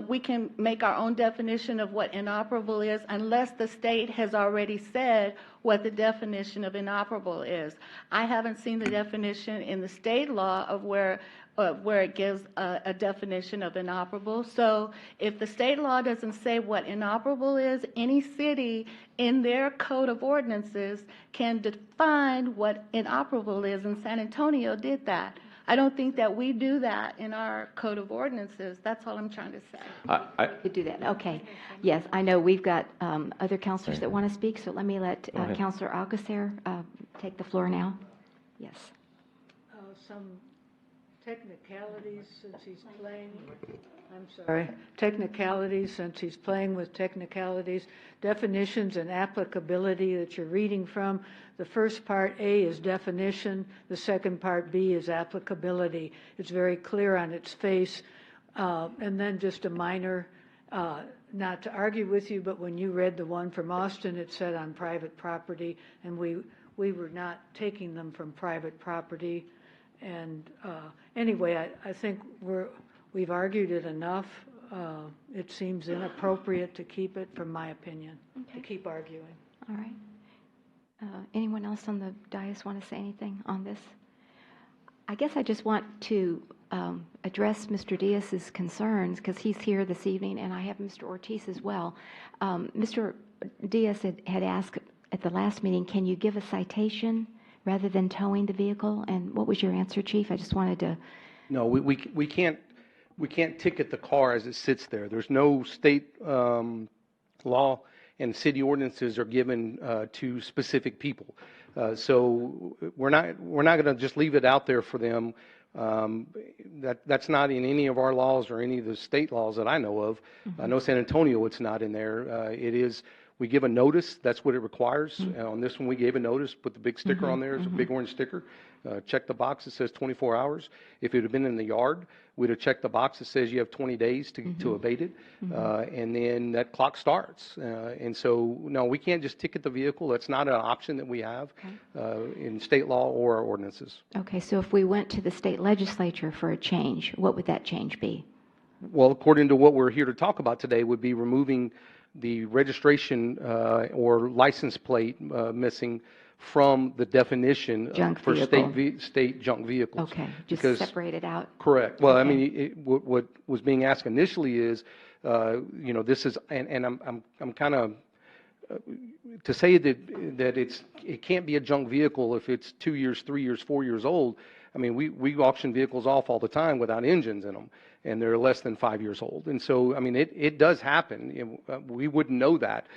We can make our own definition of what inoperable is unless the state has already said what the definition of inoperable is. I haven't seen the definition in the state law of where it gives a definition of inoperable. So if the state law doesn't say what inoperable is, any city in their code of ordinances can define what inoperable is, and San Antonio did that. I don't think that we do that in our code of ordinances. That's all I'm trying to say. You do that, okay. Yes, I know we've got other counselors that want to speak, so let me let Counselor Alcacer take the floor now. Yes. Some technicalities since he's playing. I'm sorry. Technicalities since he's playing with technicalities. Definitions and applicability that you're reading from. The first part, A, is definition. The second part, B, is applicability. It's very clear on its face. And then just a minor, not to argue with you, but when you read the one from Austin, it said on private property, and we were not taking them from private property. And anyway, I think we've argued it enough. It seems inappropriate to keep it, from my opinion, to keep arguing. All right. Anyone else on the dais want to say anything on this? I guess I just want to address Mr. Diaz's concerns because he's here this evening, and I have Mr. Ortiz as well. Mr. Diaz had asked at the last meeting, can you give a citation rather than towing the vehicle? And what was your answer, Chief? I just wanted to. No, we can't ticket the car as it sits there. There's no state law, and city ordinances are given to specific people. So we're not going to just leave it out there for them. That's not in any of our laws or any of the state laws that I know of. I know San Antonio, it's not in there. It is. We give a notice. That's what it requires. On this one, we gave a notice, put the big sticker on there. It's a big orange sticker. Check the box that says 24 hours. If it had been in the yard, we'd have checked the box that says you have 20 days to abate it. And then that clock starts. And so, no, we can't just ticket the vehicle. That's not an option that we have in state law or our ordinances. Okay, so if we went to the state legislature for a change, what would that change be? Well, according to what we're here to talk about today, would be removing the registration or license plate missing from the definition for state junk vehicles. Okay, just separate it out. Correct. Well, okay. I mean, what was being asked initially is, this is, and I'm kind of to say that it can't be a junk vehicle if it's 2 years, 3 years, 4 years old. I mean, we auction vehicles off all the time without engines in them. and they're less than 5 years old. And so, I mean, it does happen. We wouldn't know that.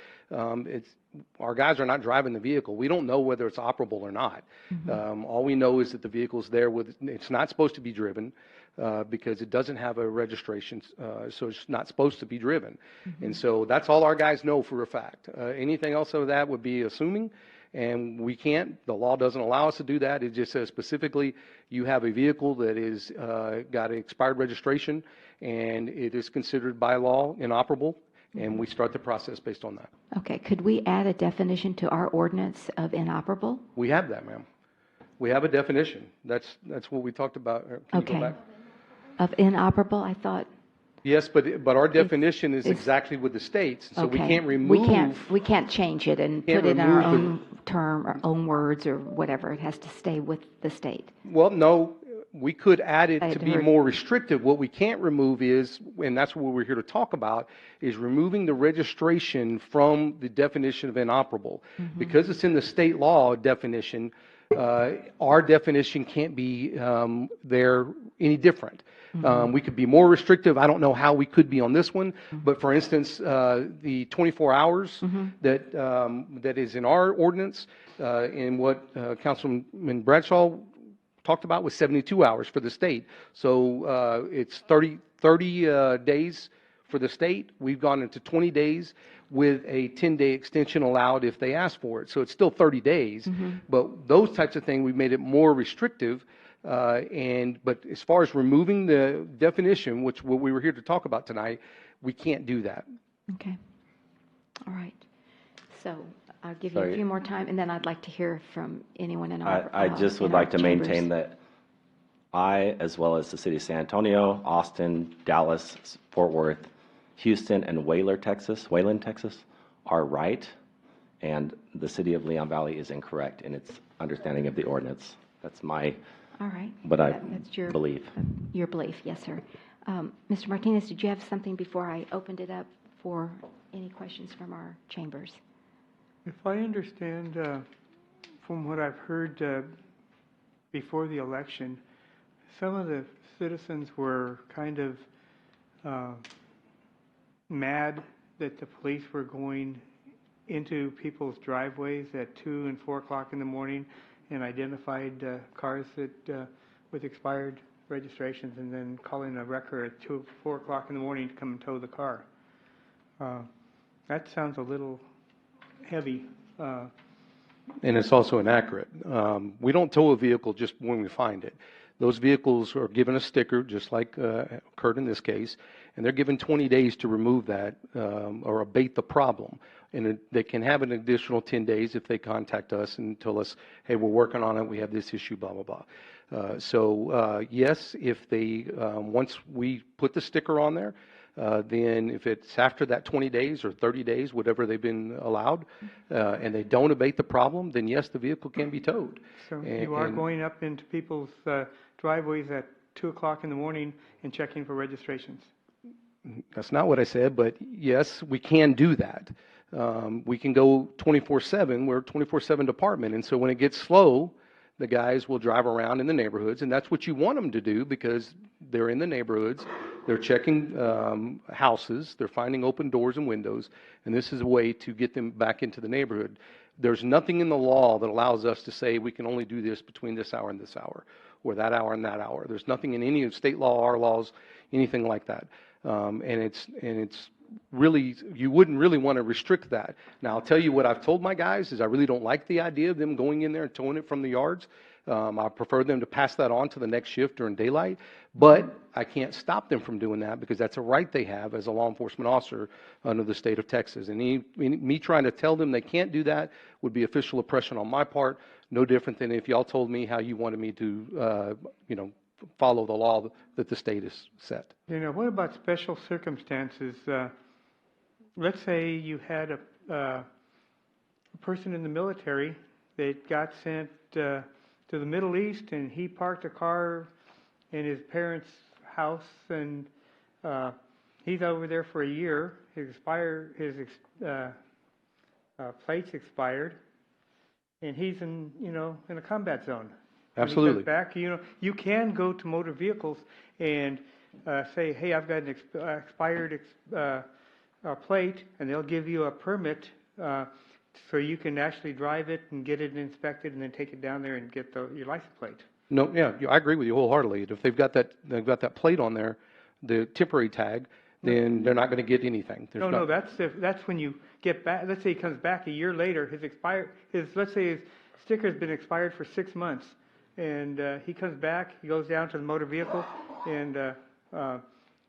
Our guys are not driving the vehicle. We don't know whether it's operable or not. All we know is that the vehicle's there it's not supposed to be driven because it doesn't have a registration, so it's not supposed to be driven. And so that's all our guys know for a fact. Anything else of that would be assuming, and we can't. The law doesn't allow us to do that. It just says specifically you have a vehicle that is got an expired registration, and it is considered by law inoperable, and we start the process based on that. Okay, could we add a definition to our ordinance of inoperable? We have that, ma'am. We have a definition. That's what we talked about. Can you go Okay. back? Of inoperable, I thought. Yes, but our definition is exactly with the states, so we Okay. can't remove. We can't change it and Can't put it in our remove the- own term, our own words or whatever. It has to stay with the state. Well, no, we could add it I to had be heard- more restrictive. What we can't remove is, and that's what we're here to talk about, is removing the registration from the definition of inoperable. Because it's in the state law definition, our definition can't be there any different. We could be more restrictive. I don't know how we could be on this one, but for instance, the 24 hours that is in our ordinance, and what Councilman Bradshaw talked about was 72 hours for the state. So it's 30 days for the state. We've gone into 20 days with a 10-day extension allowed if they ask for it. So it's still 30 days, but those types of things, we've made it more restrictive. But as far as removing the definition, which what we were here to talk about tonight, we can't do that. Okay. All right. So I'll give you Sorry. a few more time, and then I'd like to hear from anyone in our I just would in our like to maintain chambers. that I, as well as the city of San Antonio, Austin, Dallas, Fort Worth, Houston, and Wayland, Texas, are right, and the city of Leon Valley is incorrect in its understanding of the ordinance. That's my, All right. what I That's your believe. Your belief, yes, sir. Mr. Martinez, did you have something before I opened it up for any questions from our chambers? If I understand from what I've heard before the election, some of the citizens were kind of mad that the police were going into people's driveways at 2 and 4 o'clock in the morning and identified cars that with expired registrations, and then calling a wrecker at 2 or 4 o'clock in the morning to come and tow the car. That sounds a little heavy. And it's also inaccurate. We don't tow a vehicle just when we find it. Those vehicles are given a sticker, just like occurred in this case, and they're given 20 days to remove that or abate the problem. And they can have an additional 10 days if they contact us and tell us, hey, we're working on it, we have this issue, blah, blah, blah. So yes, if they, once we put the sticker on there, then if it's after that 20 days or 30 days, whatever they've been allowed, and they don't abate the problem, then yes, the vehicle can be towed. So you are going up into people's driveways at 2 o'clock in the morning and checking for registrations? That's not what I said, but yes, we can do that. We can go 24/7. We're a 24/7 department, and so when it gets slow, the guys will drive around in the neighborhoods, and that's what you want them to do because they're in the neighborhoods, they're checking houses, they're finding open doors and windows, and this is a way to get them back into the neighborhood. There's nothing in the law that allows us to say we can only do this between this hour and this hour, or that hour and that hour. There's nothing in any of state law, our laws, anything like that. And it's really, you wouldn't really want to restrict that. Now, I'll tell you what I've told my guys is I really don't like the idea of them going in there and towing it from the yards. I prefer them to pass that on to the next shift during daylight, but I can't stop them from doing that because that's a right they have as a law enforcement officer under the state of Texas. And me trying to tell them they can't do that would be official oppression on my part, no different than if y'all told me how you wanted me to, follow the law that the state has set. What about special circumstances? Let's say you had a person in the military that got sent to the Middle East, and he parked a car in his parents' house, and he's over there for a year. His plates expired, and he's in a combat zone. Absolutely. When he comes back, you can go to motor vehicles and say, hey, I've got an expired plate, and they'll give you a permit so you can actually drive it and get it inspected and then take it down there and get your license plate. No, yeah, I agree with you wholeheartedly. If they've got that plate on there, the temporary tag, then they're not going to get anything. No, that's when you get back. Let's say he comes back a year later. Let's say his sticker's been expired for 6 months, and he comes back. He goes down to the motor vehicle and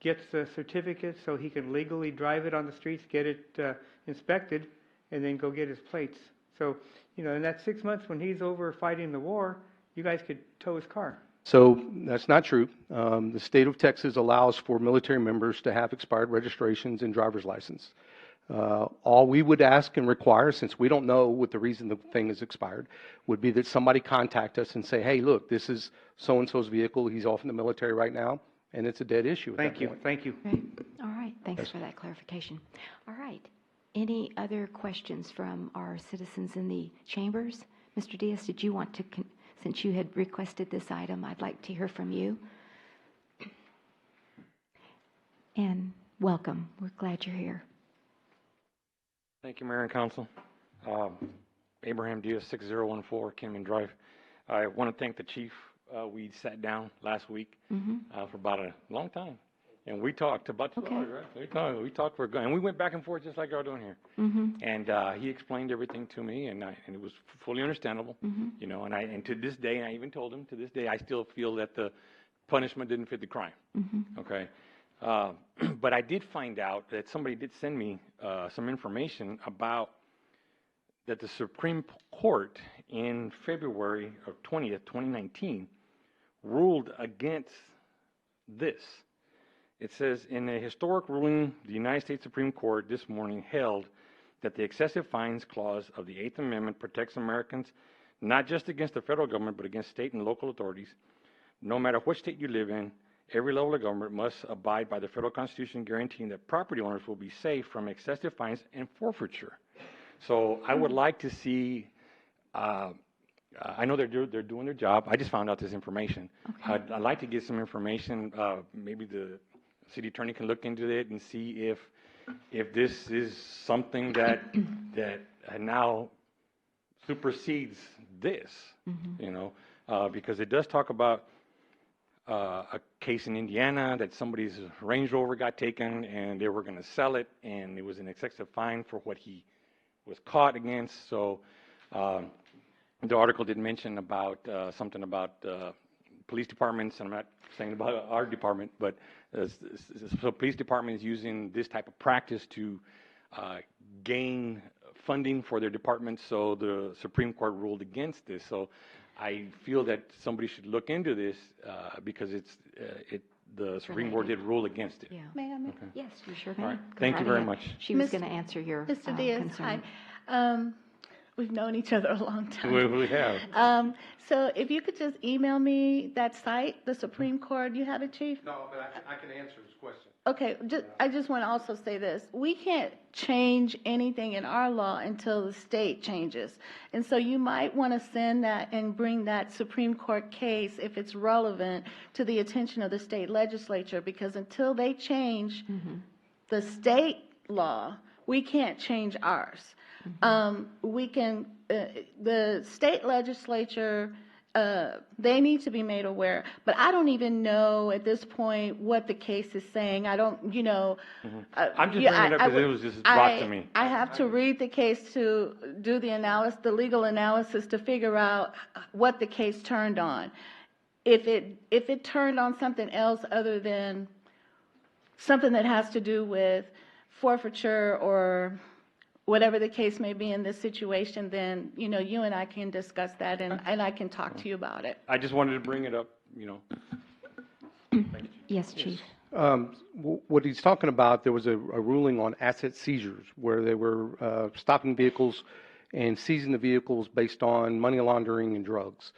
gets the certificate so he can legally drive it on the streets, get it inspected, and then go get his plates. So, in that 6 months when he's over fighting the war, you guys could tow his car. So that's not true. The state of Texas allows for military members to have expired registrations and driver's license. All we would ask and require, since we don't know what the reason the thing is expired, would be that somebody contact us and say, hey, look, this is so-and-so's vehicle. He's off in the military right now, and it's a dead issue at that point. Thank you. Great. All right. Thanks for that clarification. All right. Any other questions from our citizens in the chambers? Mr. Diaz, did you want to, since you had requested this item, I'd like to hear from you. And welcome. We're glad you're here. Thank you, Mayor and Council. Abraham Diaz, 6014 Kinman Drive. I want to thank the chief. We sat down last week for about a long time, and we talked about 2 hours, right? We talked and we went back and forth just like y'all doing here. And he explained everything to me, and it was fully understandable, and to this day, and I even told him, to this day, I still feel that the punishment didn't fit the crime. Okay. But I did find out that somebody did send me some information about that the Supreme Court in February of 20th, 2019, ruled against this. It says, in a historic ruling, the United States Supreme Court this morning held that the excessive fines clause of the 8th Amendment protects Americans not just against the federal government, but against state and local authorities. No matter what state you live in, every level of government must abide by the federal Constitution, guaranteeing that property owners will be safe from excessive fines and forfeiture. So I would like to see, I know they're doing their job. I just found out this information. I'd like to get some information. Maybe the city attorney can look into it and see if this is something that now supersedes this, because it does talk about a case in Indiana that somebody's Range Rover got taken and they were going to sell it, and it was an excessive fine for what he was caught against. So the article did mention about something about police departments, and I'm not saying about our department, but so police departments using this type of practice to gain funding for their departments. So the Supreme Court ruled against this. So I feel that somebody should look into this because the Supreme Court did rule against it. Yeah. May I? Okay. Yes, you sure may. All right. Thank you very much. She was going to answer your Mr. Diaz, concern. hi. We've known each other a long time. We have. So if you could just email me that site, the Supreme Court, you have it, Chief? No, but I can answer his question. Okay, I just want to also say this. We can't change anything in our law until the state changes. And so you might want to send that and bring that Supreme Court case, if it's relevant, to the attention of the state legislature, because until they change the state law, we can't change ours. We can, the state legislature, they need to be made aware, but I don't even know at this point what the case is saying. I don't, I'm just bringing it up because it was just brought to me. I have to read the case to do the analysis, the legal analysis, to figure out what the case turned on. If it turned on something else other than something that has to do with forfeiture or whatever the case may be in this situation, then, you and I can discuss that, and I can talk to you about it. I just wanted to bring it up, Yes, Chief. What he's talking about, there was a ruling on asset seizures where they were stopping vehicles and seizing the vehicles based on money laundering and drugs.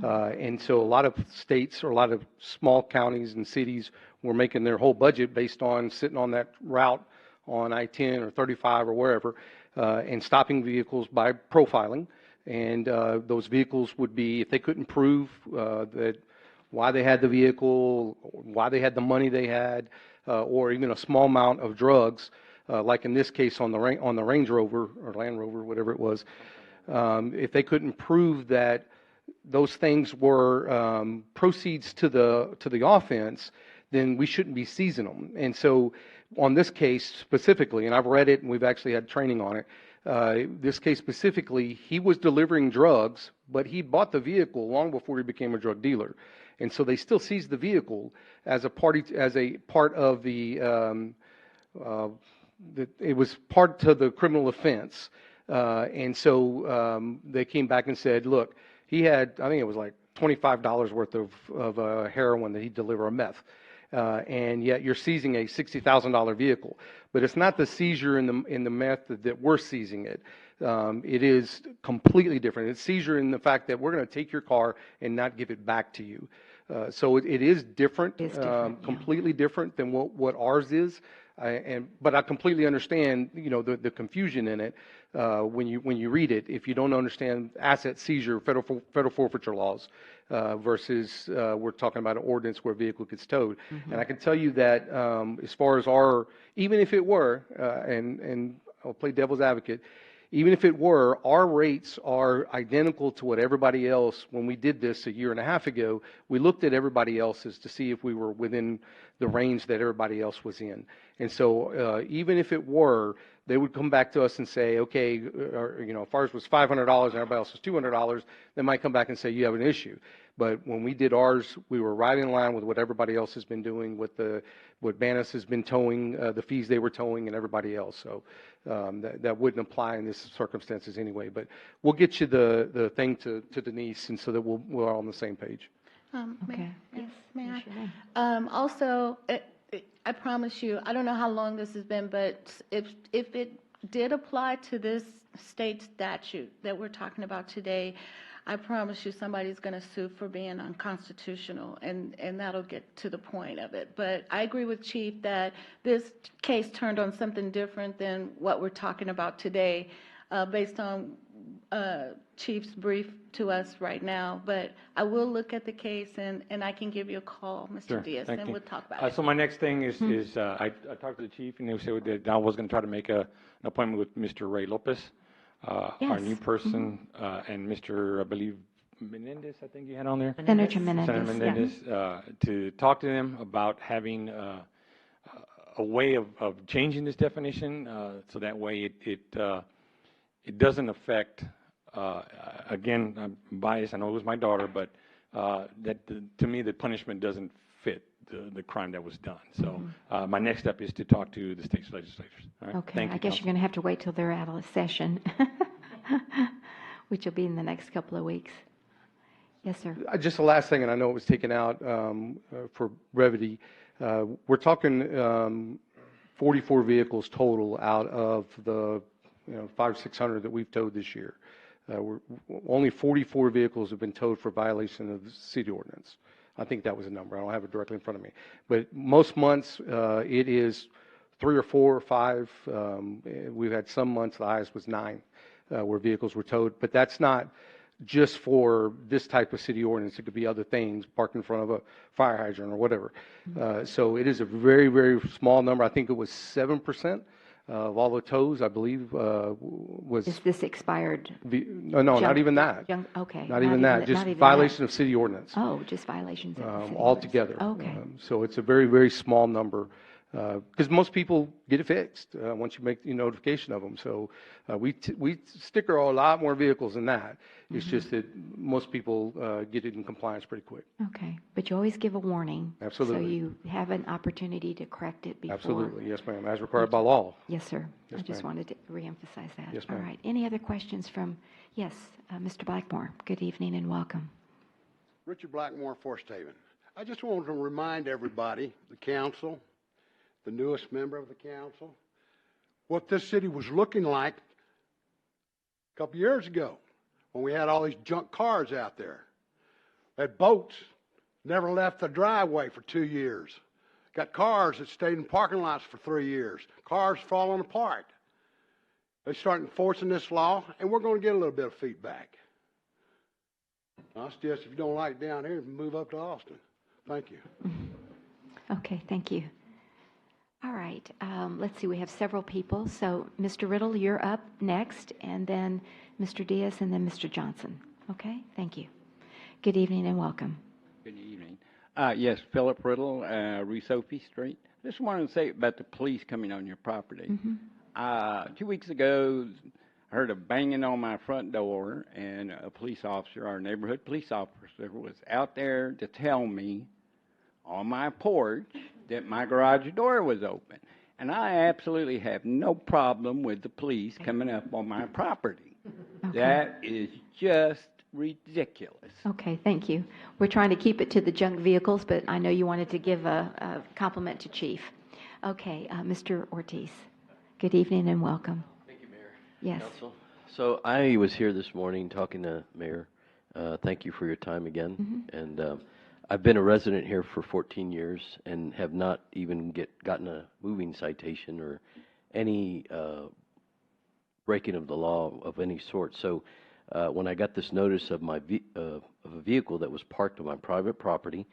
And so a lot of states or a lot of small counties and cities were making their whole budget based on sitting on that route on I-10 or 35 or wherever, and stopping vehicles by profiling. And those vehicles would be, if they couldn't prove that why they had the vehicle, why they had the money they had, or even a small amount of drugs, like in this case on the Range Rover or Land Rover, whatever it was. If they couldn't prove that those things were proceeds to the offense, then we shouldn't be seizing them. And so on this case specifically, and I've read it and we've actually had training on it, this case specifically, he was delivering drugs, but he bought the vehicle long before he became a drug dealer. And so they still seized the vehicle as a part of the, it was part to the criminal offense. And so they came back and said, look, he had, I think it was like $25 worth of heroin that he delivered, or meth. And yet you're seizing a $60,000 vehicle. But it's not the seizure in the meth that we're seizing it. It is completely different. It's seizure in the fact that we're going to take your car and not give it back to you. So it is different, completely different than what ours is. But I completely understand, the confusion in it when you read it. If you don't understand asset seizure, federal forfeiture laws versus we're talking about an ordinance where a vehicle gets towed. Mm-hmm. And I can tell you that as far as even if it were, and I'll play devil's advocate, even if it were, our rates are identical to what everybody else, when we did this a year and a half ago, we looked at everybody else's to see if we were within the range that everybody else was in. And so even if it were, they would come back to us and say, okay, if ours was $500 and everybody else was $200, they might come back and say, you have an issue. But when we did ours, we were right in line with what everybody else has been doing, what Bannis has been towing, the fees they were towing, and everybody else. So that wouldn't apply in this circumstances anyway. But we'll get you the thing to Denise, and so that we're all on the same page. Okay. Yes, may Yes, I? Also, I promise you, I don't know how long this has been, but if it did apply to this state statute that we're talking about today, I promise you somebody's going to sue for being unconstitutional, and that'll get to the point of it. But I agree with Chief that this case turned on something different than what we're talking about today, based on Chief's brief to us right now. But I will look at the case, and I can give you a call, Mr. Sure, Diaz, thank and you. we'll talk about it. So my next thing is I talked to the chief, and they said that I was going to try to make an appointment with Mr. Ray Lopez, our new person, and Mr. I believe Menendez, I think you had on there. Senator Menendez. Senator Menendez, to talk to them about having a way of changing this definition, so that way it doesn't affect. Again, I'm biased. I know it was my daughter, but to me the punishment doesn't fit the crime that was done. So my next step is to talk to the state's legislators. All right? Okay, Thank you, I guess you're going to have to wait till they're out of session, which will be in the next couple of weeks. Yes, sir. Just the last thing, and I know it was taken out for brevity. We're talking 44 vehicles total out of the 500-600 that we've towed this year. Only 44 vehicles have been towed for violation of the city ordinance. I think that was a number. I don't have it directly in front of me. But most months it is 3 or 4 or 5. We've had some months, the highest was 9, where vehicles were towed. But that's not just for this type of city ordinance. It could be other things, parked in front of a fire hydrant or whatever. So it is a very, very small number. I think it was 7% of all the tows, I believe, was... Is this expired? No, not even that. Okay. Not even that, just violation of city ordinance. Oh, just violations of the city altogether. ordinance. Okay. So it's a very, very small number, because most people get it fixed once you make the notification of them. So we sticker a lot more vehicles than that. It's just that most people get it in compliance pretty quick. Okay, but you always give a warning. Absolutely. So you have an opportunity to correct it before. Absolutely, yes, ma'am, as required by law. Yes, sir. Yes, I just ma'am. wanted to reemphasize that. Yes, All ma'am. right. Any other questions from, yes, Mr. Blackmore. Good evening and welcome. Richard Blackmore, Forest Haven. I just wanted to remind everybody, the council, the newest member of the council, what this city was looking like a couple years ago when we had all these junk cars out there. We had boats, never left the driveway for 2 years. Got cars that stayed in parking lots for 3 years. Cars falling apart. They start enforcing this law, and we're going to get a little bit of feedback. I suggest if you don't like it down here, move up to Austin. Thank you. Okay, thank you. All right, let's see, we have several people. So, Mr. Riddle, you're up next, and then Mr. Diaz, and then Mr. Johnson. Okay, thank you. Good evening and welcome. Good evening. Yes, Philip Riddle, Sophie Street. I just wanted to say about the police coming on your property. 2 weeks ago, I heard a banging on my front door, and a police officer, our neighborhood police officer, was out there to tell me on my porch that my garage door was open. And I absolutely have no problem with the police coming up on my property. Okay. That is just ridiculous. Okay, thank you. We're trying to keep it to the junk vehicles, but I know you wanted to give a compliment to Chief. Okay, Mr. Ortiz, good evening and welcome. Thank you, Mayor. Yes. Council. So I was here this morning talking to Mayor. Thank you for your time again. And I've been a resident here for 14 years and have not even gotten a moving citation or any breaking of the law of any sort. So when I got this notice of of a vehicle that was parked on my private property,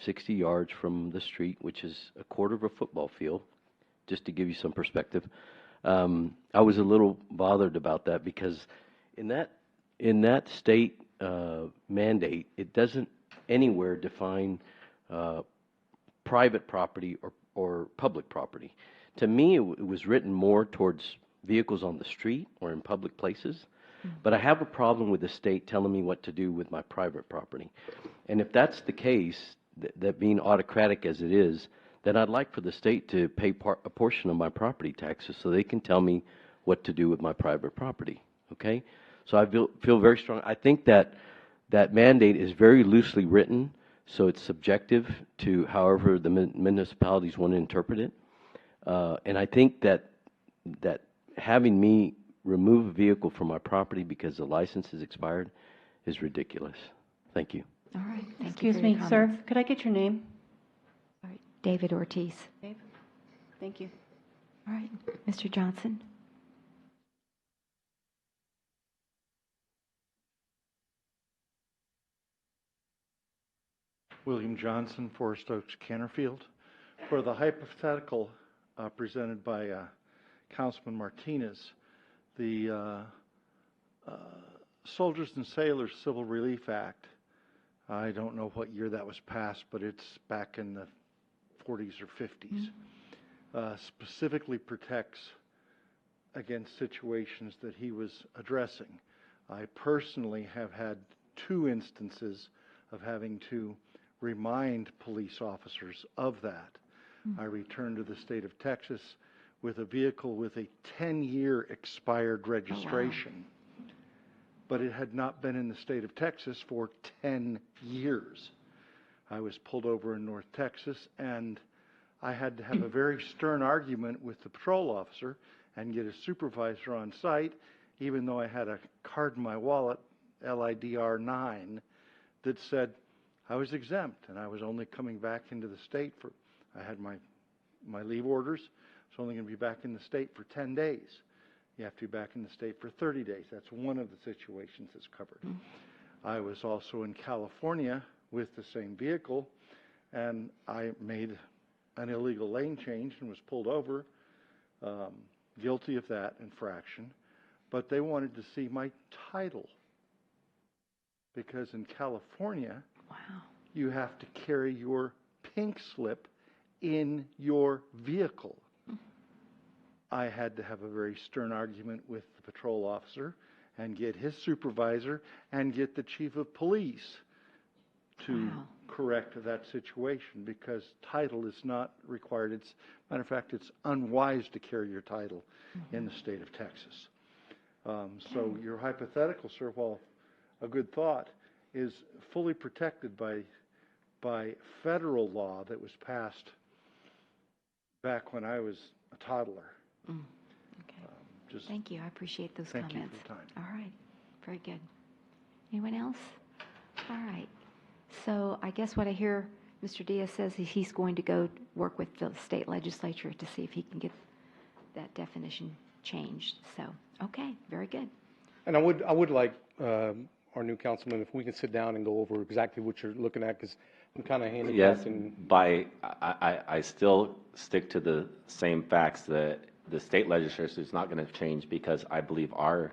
60 yards from the street, which is a quarter of a football field, just to give you some perspective, I was a little bothered about that because in that state mandate, it doesn't anywhere define private property or public property. To me, it was written more towards vehicles on the street or in public places. But I have a problem with the state telling me what to do with my private property. And if that's the case, that being autocratic as it is, then I'd like for the state to pay a portion of my property taxes so they can tell me what to do with my private property. Okay? So I feel very strong. I think that mandate is very loosely written, so it's subjective to however the municipalities want to interpret it. And I think that having me remove a vehicle from my property because the license is expired is ridiculous. Thank you. All right, thank you. Excuse for me, your sir, comments. could I get your name? All right, David Ortiz. Dave? Thank you. All right, Mr. Johnson. William Johnson, Forest Oaks, Canterfield. For the hypothetical presented by Councilman Martinez, the Soldiers and Sailors Civil Relief Act, I don't know what year that was passed, but it's back in the 40s or 50s, specifically protects against situations that he was addressing. I personally have had 2 instances of having to remind police officers of that. I returned to the state of Texas with a vehicle with a 10-year expired registration, but it had not been in the state of Texas for 10 years. I was pulled over in North Texas, and I had to have a very stern argument with the patrol officer and get a supervisor on site, even though I had a card in my wallet, LIDR 9, that said I was exempt, and I was only coming back into the state for, I had my leave orders, so only going to be back in the state for 10 days. You have to be back in the state for 30 days. That's one of the situations that's covered. I was also in California with the same vehicle, and I made an illegal lane change and was pulled over, guilty of that infraction, but they wanted to see my title, because in California, you have to carry your pink slip in your vehicle. I had to have a very stern argument with the patrol officer and get his supervisor and get the chief of police to correct that situation, because title is not required. It's, matter of fact, it's unwise to carry your title in the state of Texas. So your hypothetical, sir, while a good thought, is fully protected by federal law that was passed back when I was a toddler. Okay. Thank you. I appreciate those thank comments. you for your time. All right. Very good. Anyone else? All right. So I guess what I hear Mr. Diaz says is he's going to go work with the state legislature to see if he can get that definition changed. So, okay. Very good. And I would like our new councilman, if we can sit down and go over exactly what you're looking at, because I'm kind of Yes, handicapped and. I still stick to the same facts that the state legislature is not going to change because I believe our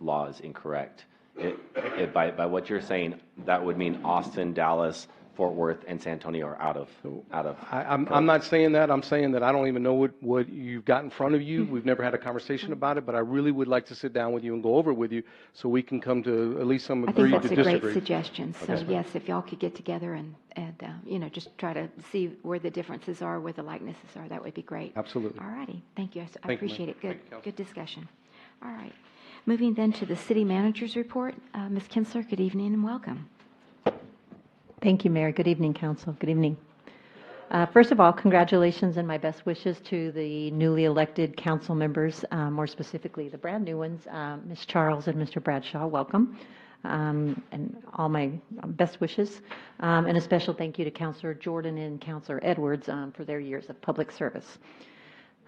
law is incorrect. By what you're saying, that would mean Austin, Dallas, Fort Worth, and San Antonio are out of. I'm not saying that. I'm saying that I don't even know what you've got in front of you. We've never had a conversation about it, but I really would like to sit down with you and go over it with you so we can come to at least some I agree think to that's a disagree. great suggestion. So Okay. yes, if y'all could get together and just try to see where the differences are, where the likenesses are, that would be great. Absolutely. All righty. Thank you. I Thank you, appreciate ma'am. it. Good, Thank you, Council. good discussion. All right. Moving then to the city manager's report. Ms. Kinsler, good evening and welcome. Thank you, Mayor. Good evening, Council. Good evening. First of all, congratulations and my best wishes to the newly elected council members, more specifically the brand new ones, Ms. Charles and Mr. Bradshaw. Welcome. And all my best wishes. And a special thank you to Councilor Jordan and Councilor Edwards for their years of public service.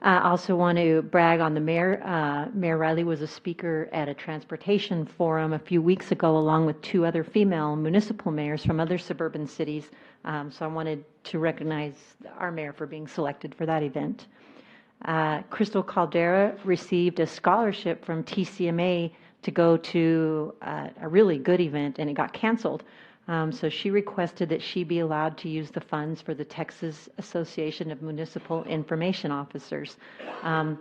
I also want to brag on the mayor. Mayor Riley was a speaker at a transportation forum a few weeks ago, along with 2 other female municipal mayors from other suburban cities. So I wanted to recognize our mayor for being selected for that event. Crystal Caldera received a scholarship from TCMA to go to a really good event, and it got canceled. So she requested that she be allowed to use the funds for the Texas Association of Municipal Information Officers. And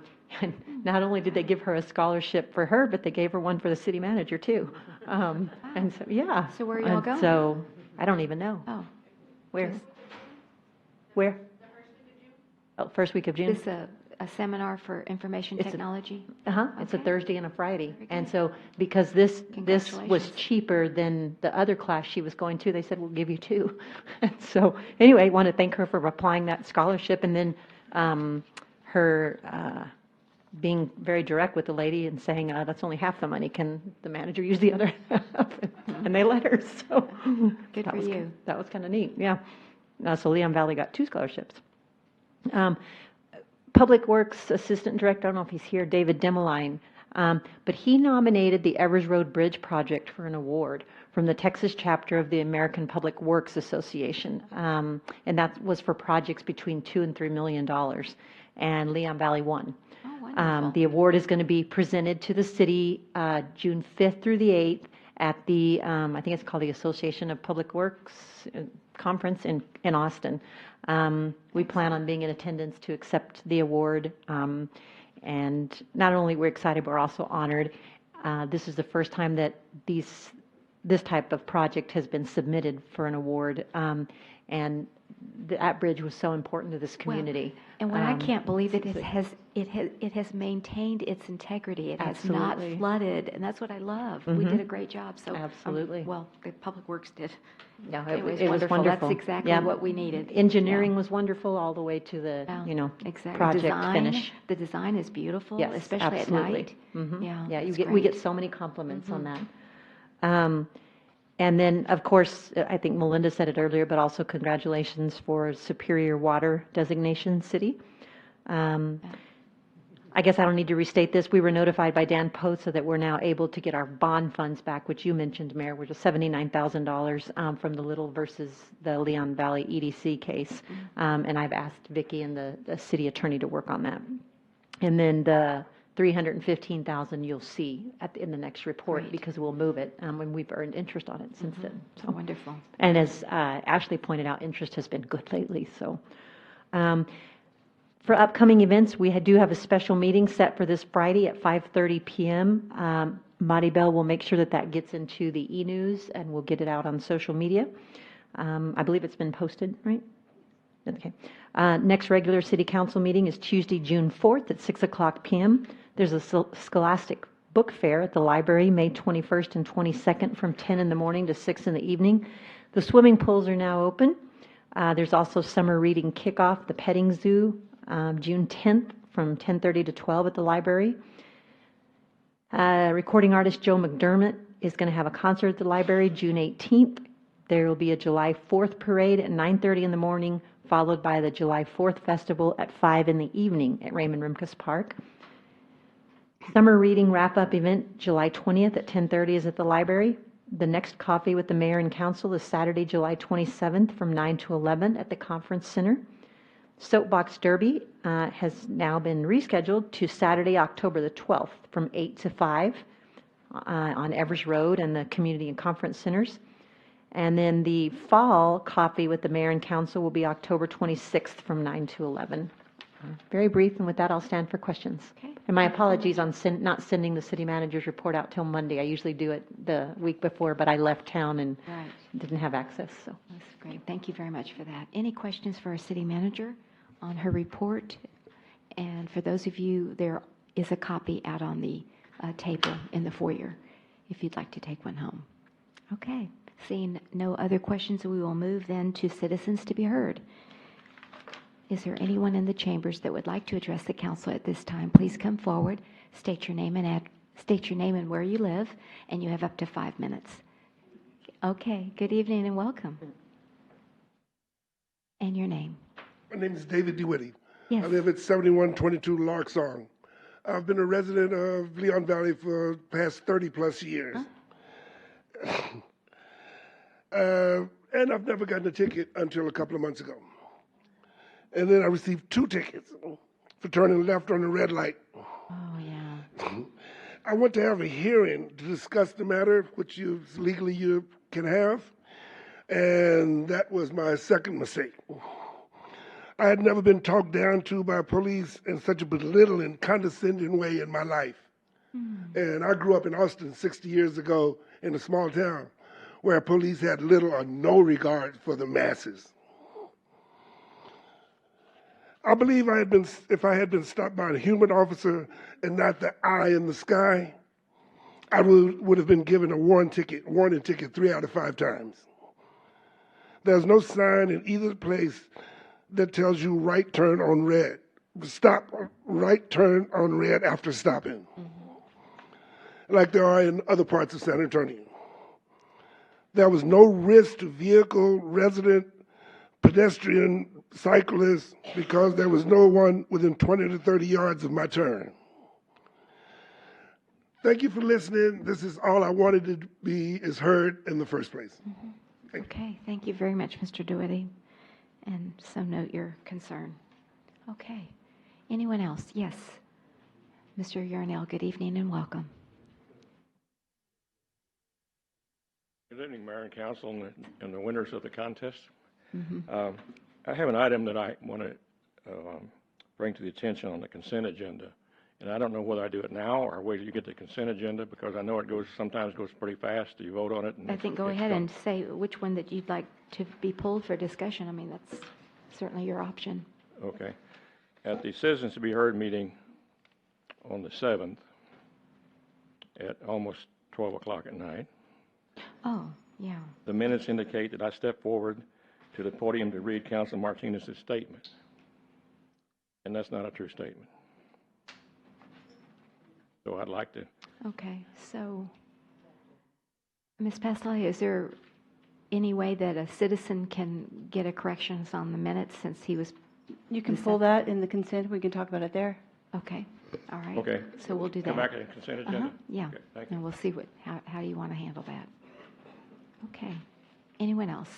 not only did they give her a scholarship for her, but they gave her one for the city manager too. And so, yeah. So where are y'all And going? So I don't even know. Oh. Where? Where? Oh, first week of June. Is this a seminar for information technology? It's a Thursday and a Friday. And so because this was Congratulations. cheaper than the other class she was going to, they said, we'll give you 2. And so anyway, I want to thank her for applying that scholarship, and then her being very direct with the lady and saying, that's only half the money. Can the manager use the other half? And they let her. So Good for you. That was kind of neat. Yeah. So Leon Valley got 2 scholarships. Public Works Assistant Director, I don't know if he's here, David Demeline, but he nominated the Evers Road Bridge project for an award from the Texas chapter of the American Public Works Association, and that was for projects between $2 and $3 million, and Leon Valley won. Oh, wonderful. The award is going to be presented to the city June 5th through the 8th at the, I think it's called the Association of Public Works Conference in Austin. We plan on being in attendance to accept the award, and not only we're excited, but we're also honored. This is the first time that this type of project has been submitted for an award, and that bridge was so important to this community. Well, and what I can't believe it has maintained its integrity. It has not Absolutely. flooded, and that's what I love. We Mhm. did a great job. So Absolutely. well, the Public Works did. No, It was it wonderful. was wonderful. That's exactly Yeah. what we needed. Engineering was wonderful all the way to the, Exactly. project Design, finish. The design is beautiful, Yes, especially absolutely. at night. Mhm. Yeah, Yeah, it's we get great. so many compliments on Mhm. that. And then, of course, I think Melinda said it earlier, but also congratulations for Superior Water Designation City. I guess I don't need to restate this. We were notified by Dan Posa that we're now able to get our bond funds back, which you mentioned, Mayor, which is $79,000 from the Little versus the Leon Valley EDC case. And I've asked Vicki and the city attorney to work on that. And then the $315,000 you'll see in the next report, Great. because we'll move it, and we've earned interest on it since then. So wonderful. And as Ashley pointed out, interest has been good lately. So for upcoming events, we do have a special meeting set for this Friday at 5:30 p.m. Maribel will make sure that gets into the e-news, and we'll get it out on social media. I believe it's been posted, right? Okay. Next regular city council meeting is Tuesday, June 4th at 6 o'clock p.m. There's a Scholastic Book Fair at the library, May 21st and 22nd from 10 in the morning to 6 in the evening. The swimming pools are now open. There's also summer reading kickoff, the petting zoo, June 10th from 10:30 to 12 at the library. Recording artist Joe McDermott is going to have a concert at the library June 18th. There will be a July 4th parade at 9:30 in the morning, followed by the July 4th festival at 5 in the evening at Raymond Rimkus Park. Summer reading wrap-up event, July 20th at 10:30 is at the library. The next coffee with the mayor and council is Saturday, July 27th from 9 to 11 at the conference center. Soapbox Derby has now been rescheduled to Saturday, October the 12th from 8 to 5 on Evers Road and the community and conference centers. And then the fall coffee with the mayor and council will be October 26th from 9 to 11. Very brief, and with that, I'll stand for questions. Okay. And my apologies on not sending the city manager's report out till Monday. I usually do it the week before, but I left town and Right. didn't have access. So That's great. Thank you very much for that. Any questions for our city manager on her report? And for those of you, there is a copy out on the table in the foyer if you'd like to take one home. Okay. Seeing no other questions, we will move then to citizens to be heard. Is there anyone in the chambers that would like to address the council at this time? Please come forward, state your name and where you live, and you have up to 5 minutes. Okay, good evening and welcome. And your name? My name is David DeWitty. Yes. I live at 7122 Lark Song. I've been a resident of Leon Valley for the past 30 plus years. And I've never gotten a ticket until a couple of months ago. And then I received 2 tickets for turning left on the red light. Oh, yeah. I went to have a hearing to discuss the matter, which legally you can have, and that was my second mistake. I had never been talked down to by police in such a belittling, condescending way in my life. And I grew up in Austin 60 years ago in a small town where police had little or no regard for the masses. I believe if I had been stopped by a human officer and not the eye in the sky, I would have been given a warning ticket 3 out of 5 times. There's no sign in either place that tells you right turn on red. Stop, right turn on red after stopping, like there are in other parts of San Antonio. There was no risk to vehicle, resident, pedestrian, cyclists, because there was no one within 20 to 30 yards of my turn. Thank you for listening. This is all I wanted to be is heard in the first place. Okay, thank you very much, Mr. DeWitty. And so note your concern. Okay. Anyone else? Yes. Mr. Yarnell, good evening and welcome. Good evening, Mayor and Council, and the winners of the contest. I have an item that I want to bring to the attention on the consent agenda. And I don't know whether I do it now or wait till you get the consent agenda, because I know it sometimes goes pretty fast. Do you vote on it? I think go ahead and say which one that you'd like to be pulled for discussion. I mean, that's certainly your option. Okay. At the Citizens to be Heard meeting on the 7th at almost 12 o'clock at night, Oh, yeah. the minutes indicate that I stepped forward to the podium to read Councilor Martinez's statement. And that's not a true statement. So I'd like to. Okay, so, Ms. Pasley, is there any way that a citizen can get a corrections on the minutes since he was? You can pull that in the consent. We can talk about it there. Okay, all right. Okay. So we'll do that. Come back to the consent agenda? Yeah, Okay, thank you. and we'll see how you want to handle that. Okay, anyone else?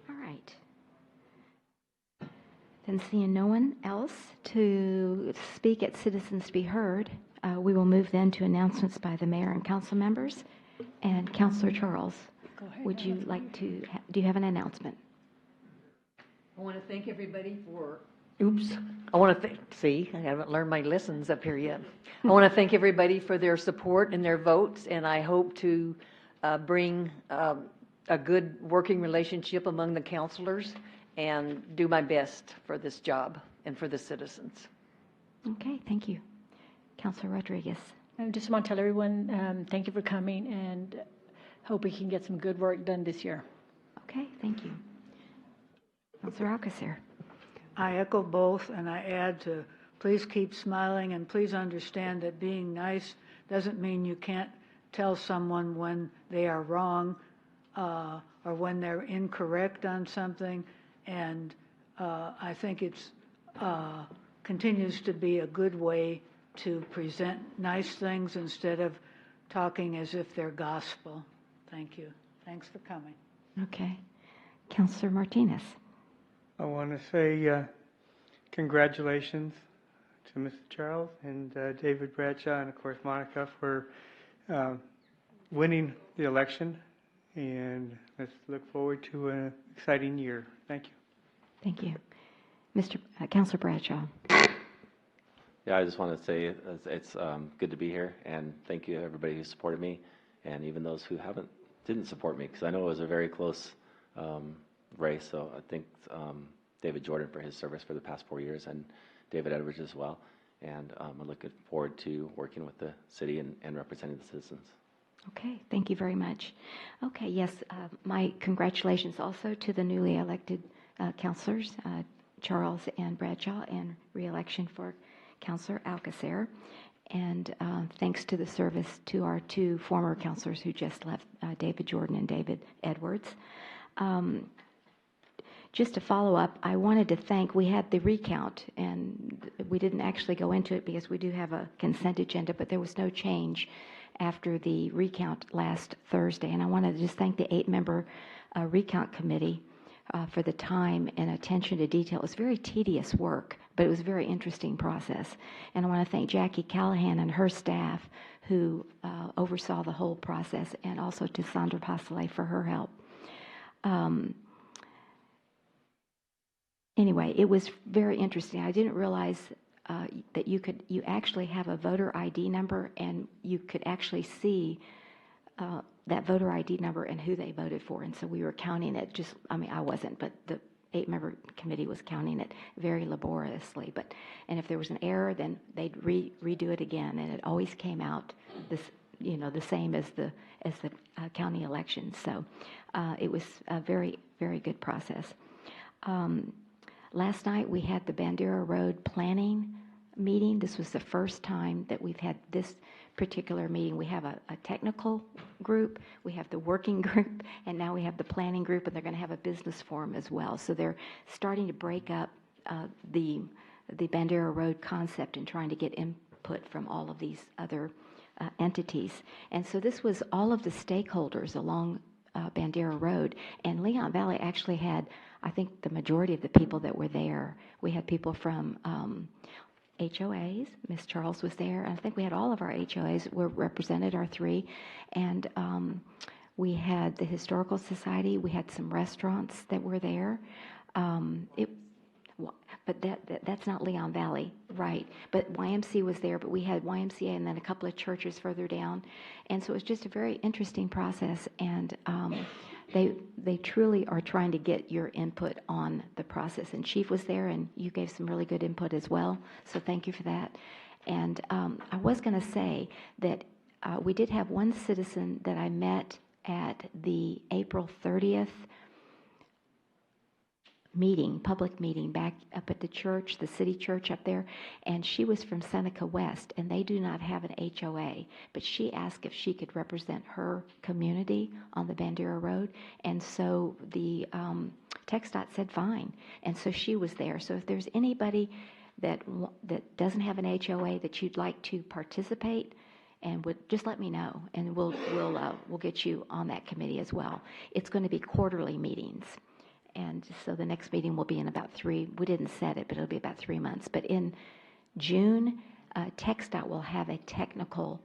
All right. Then seeing no one else to speak at Citizens to be Heard, we will move then to announcements by the mayor and council members. And Councilor Charles, would you like to, do you have an announcement? I want to thank everybody for, I want to see, I haven't learned my lessons up here yet. I want to thank everybody for their support and their votes, and I hope to bring a good working relationship among the councilors and do my best for this job and for the citizens. Okay, thank you. Councilor Rodriguez. I just want to tell everyone, thank you for coming, and hope we can get some good work done this year. Okay, thank you. Councilor Alcacer. I echo both, and I add to please keep smiling, and please understand that being nice doesn't mean you can't tell someone when they are wrong or when they're incorrect on something. And I think it's continues to be a good way to present nice things instead of talking as if they're gospel. Thank you. Thanks for coming. Okay. Councilor Martinez. I want to say congratulations to Mr. Charles and David Bradshaw and, of course, Monica for winning the election. And let's look forward to an exciting year. Thank you. Thank you. Councilor Bradshaw. Yeah, I just want to say it's good to be here, and thank you to everybody who supported me, and even those who didn't support me, because I know it was a very close race. So I think David Jordan for his service for the past 4 years, and David Edwards as well. And I'm looking forward to working with the city and representing the citizens. Okay, thank you very much. Okay, yes, my congratulations also to the newly elected councilors, Charles and Bradshaw, and re-election for Councilor Alcacer. And thanks to the service to our two former councilors who just left, David Jordan and David Edwards. Just to follow up, I wanted to thank, we had the recount, and we didn't actually go into it because we do have a consent agenda, but there was no change after the recount last Thursday. And I wanted to just thank the 8-member recount committee for the time and attention to detail. It was very tedious work, but it was a very interesting process. And I want to thank Jackie Callahan and her staff who oversaw the whole process, and also to Sandra Pasale for her help. Anyway, it was very interesting. I didn't realize that you actually have a voter ID number, and you could actually see that voter ID number and who they voted for. And so we were counting it, I wasn't, but the 8-member committee was counting it very laboriously. And if there was an error, then they'd redo it again, and it always came out the same as the county election. So it was a very, very good process. Last night we had the Bandera Road planning meeting. This was the first time that we've had this particular meeting. We have a technical group, we have the working group, and now we have the planning group, and they're going to have a business forum as well. So they're starting to break up the Bandera Road concept and trying to get input from all of these other entities. And so this was all of the stakeholders along Bandera Road, and Leon Valley actually had, I think, the majority of the people that were there. We had people from HOAs. Miss Charles was there. And I think we had all of our HOAs were represented, our 3. And we had the Historical Society. We had some restaurants that were there. But that's not Leon Valley, right? But YMCA was there, but we had YMCA and then a couple of churches further down. And so it was just a very interesting process. And they truly are trying to get your input on the process. And Chief was there, and you gave some really good input as well. So thank you for that. And I was going to say that we did have one citizen that I met at the April 30th meeting, public meeting back up at the church, the city church up there, and she was from Seneca West, and they do not have an HOA, but she asked if she could represent her community on the Bandera Road, and so the TxDOT said fine, and so she was there. So if there's anybody that doesn't have an HOA that you'd like to participate, and would just let me know, and we'll get you on that committee as well. It's going to be quarterly meetings. And so the next meeting will be in about 3, we didn't set it, but it'll be about 3 months. But in June, TxDOT will have a technical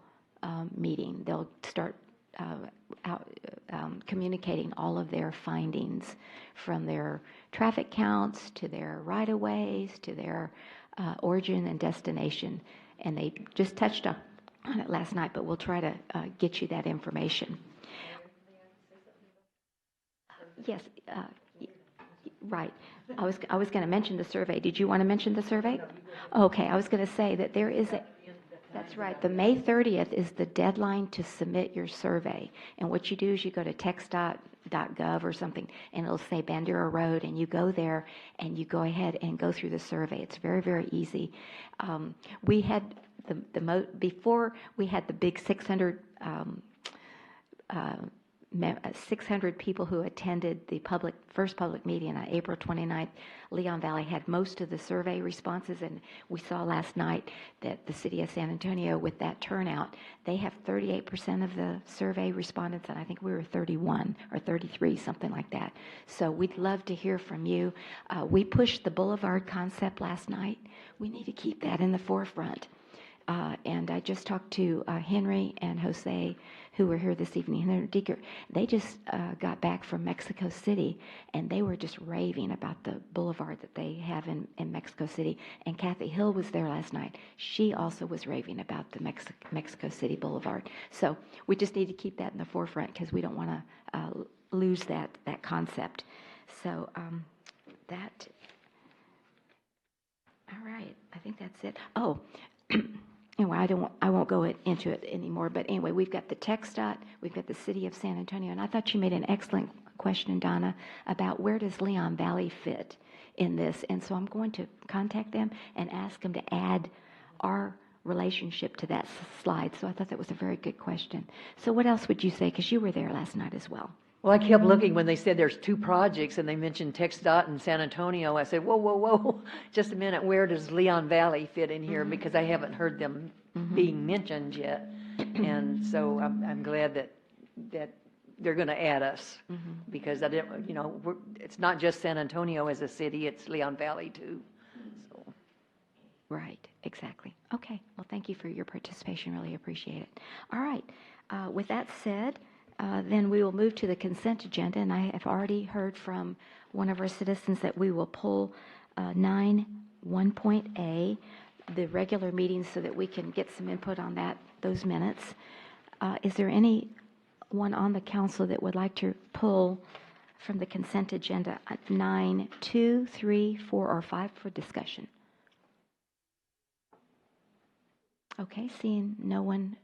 meeting. They'll start communicating all of their findings, from their traffic counts to their right-of-ways to their origin and destination. And they just touched on it last night, but we'll try to get you that information. Yes. Right. I was going to mention the survey. Did you want to mention the survey? Okay. I was going to say that there is that's right. The May 30th is the deadline to submit your survey. And what you do is you go to text.gov or something, and it'll say Bandera Road, and you go there and you go ahead and go through the survey. It's very, very easy. We had before we had the big 600 600 people who attended the first public meeting on April 29th. Leon Valley had most of the survey responses, and we saw last night that the city of San Antonio, with that turnout, they have 38% of the survey respondents, and I think we were 31 or 33, something like that. So we'd love to hear from you. We pushed the Boulevard concept last night. We need to keep that in the forefront. And I just talked to Henry and Jose, who were here this evening. Henry Deeker, they just got back from Mexico City, and they were just raving about the boulevard that they have in Mexico City. And Kathy Hill was there last night. She also was raving about the Mexico City Boulevard. So we just need to keep that in the forefront because we don't want to lose that concept. So that, all right, I think that's it. Oh, anyway, I won't go into it anymore, but anyway, we've got the TxDOT, we've got the City of San Antonio, and I thought you made an excellent question, Donna, about where does Leon Valley fit in this, and so I'm going to contact them and ask them to add our relationship to that slide, so I thought that was a very good question. So what else would you say, because you were there last night as well? Well, I kept looking when they said there's 2 projects and they mentioned TxDOT and San Antonio. I said, whoa, whoa, whoa, just a minute, where does Leon Valley fit in here? Because I haven't heard them being mentioned yet. And so I'm glad that they're going to add us because I didn't, it's not just San Antonio as a city, it's Leon Valley too. So. Right, exactly. Okay, well, thank you for your participation. Really appreciate it. All right, with that said, then we will move to the consent agenda, and I have already heard from one of our citizens that we will pull 9.1.a, the regular meetings, so that we can get some input on those minutes. Is there anyone on the council that would like to pull from the consent agenda 9, 2, 3, 4, or 5 for discussion? Okay, seeing no one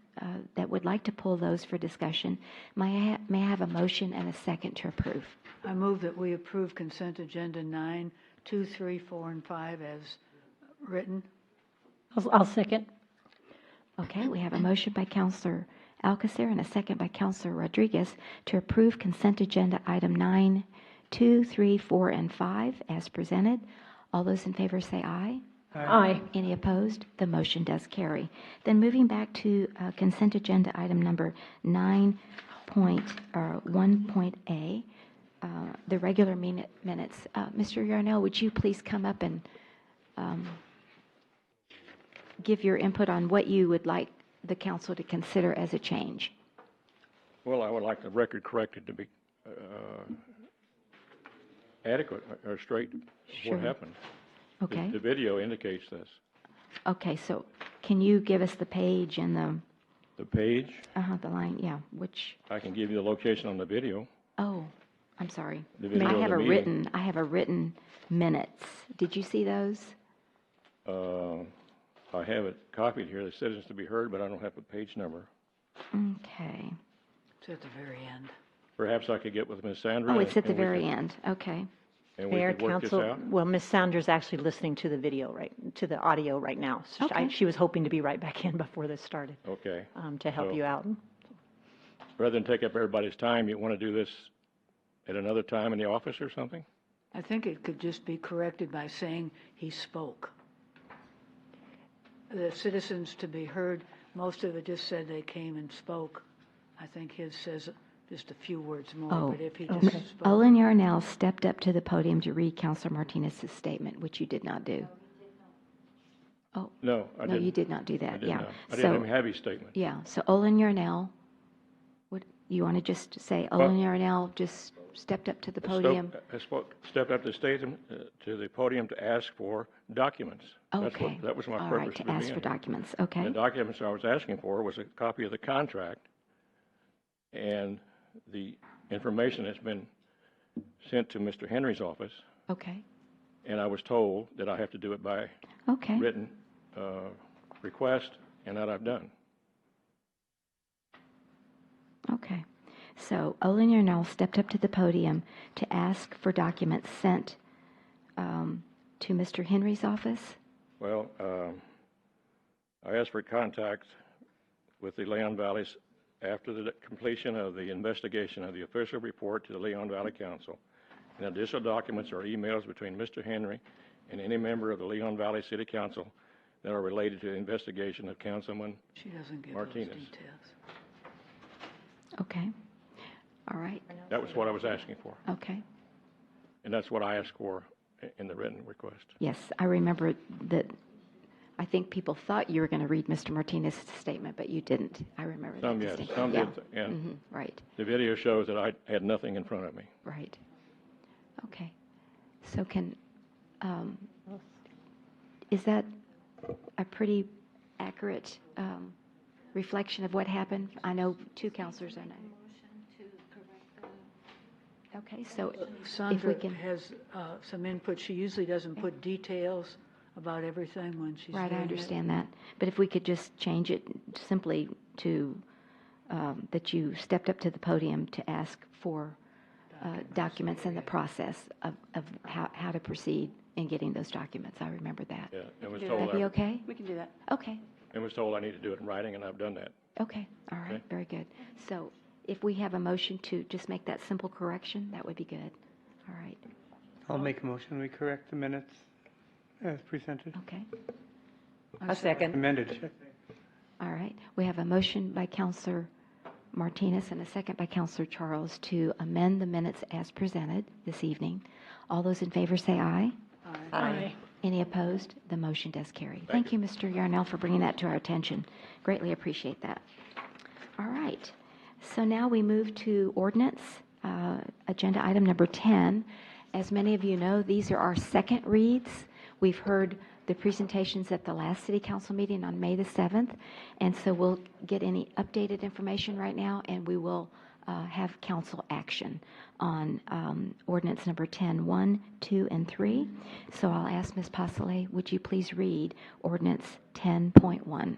that would like to pull those for discussion, may I have a motion and a second to approve? I move that we approve consent agenda 9, 2, 3, 4, and 5 as written. I'll second. Okay, we have a motion by Councilor Alcacer and a second by Councilor Rodriguez to approve consent agenda item 9, 2, 3, 4, and 5 as presented. All those in favor say aye. Aye. Any opposed? The motion does carry. Then moving back to consent agenda item number 9.1.a, the regular minutes. Mr. Yarnell, would you please come up and give your input on what you would like the council to consider as a change? Well, I would like the record corrected to be adequate or straight Sure. what happened. Okay. The video indicates this. Okay, so can you give us the page and The page, the line, yeah, which, I can give you the location on the video. oh, I'm sorry. The video I of have the meeting. I have a written minutes. Did you see those? I have it copied here, the citizens to be heard, but I don't have a page number. Okay. It's at the very end. Perhaps I could get with Ms. Sandra. Oh, it's at the and we very could- end. Okay. And we Mayor, could work this Council, out. well, Ms. Sanders actually listening to the video, to the audio right now. So Okay. she was hoping to be right back in before this started Okay. to help So- you out. Rather than take up everybody's time, you want to do this at another time in the office or something? I think it could just be corrected by saying he spoke. The citizens to be heard, most of it just said they came and spoke. I think his says just a few words more, Oh, but if he okay. just spoke. Olin Yarnell stepped up to the podium to read Councilor Martinez's statement, which you did not do. Oh, No, I no, didn't. you did not do I that, did yeah. not. I didn't even have his statement. Yeah, so Olin Yarnell, you want to just say Olin Yarnell just stepped up to the podium? Stepped up to the podium to ask for documents. Okay. That was my All purpose right, to for ask being for here. documents, okay. The documents I was asking for was a copy of the contract and the information that's been sent to Mr. Henry's office, Okay, and I was told that I have to do it by okay. written request, and that I've done. Okay. So Olin Yarnell stepped up to the podium to ask for documents sent to Mr. Henry's office? Well, I asked for contact with the Leon Valley's after the completion of the investigation of the official report to the Leon Valley Council, and additional documents or emails between Mr. Henry and any member of the Leon Valley City Council that are related to the investigation of Councilman She doesn't give those Martinez. details. Okay. All right. That was what I was asking for, Okay. and that's what I asked for in the written request. Yes, I remember that. I think people thought you were going to read Mr. Martinez's statement, but you didn't. I remember Some, that yes, distinctly. some Yeah. did, and Mhm, right, the video shows that I had nothing in front of me. right. Okay. So is that a pretty accurate reflection of what happened? I know two counselors are now. Okay, so if we Sandra can. has some input. She usually doesn't put details about everything when she's Right, I doing it. understand that. But if we could just change it simply to, that you stepped up to the podium to ask for documents and the process of how to proceed in getting those documents. I remember that. Yeah, and was Would told that be okay? We can do that. Okay, and was told I need to do it in writing, and I've done that. okay, all right, Okay. very good. So if we have a motion to just make that simple correction, that would be good. All right, I'll make a motion, we correct the minutes as presented. okay. A second. Amended. All right, we have a motion by Counselor Martinez and a second by Counselor Charles to amend the minutes as presented this evening. All those in favor say aye. Aye. Any opposed? The motion does carry. Thank you, Mr. Yarnell, for bringing that to our attention. Greatly appreciate that. All right, so now we move to ordinance, agenda item number 10. As many of you know, these are our second reads. We've heard the presentations at the last City Council meeting on May the 7th, and so we'll get any updated information right now, and we will have council action on ordinance number 10, 1, 2, and 3. So I'll ask Ms. Pasolé, would you please read ordinance 10.1?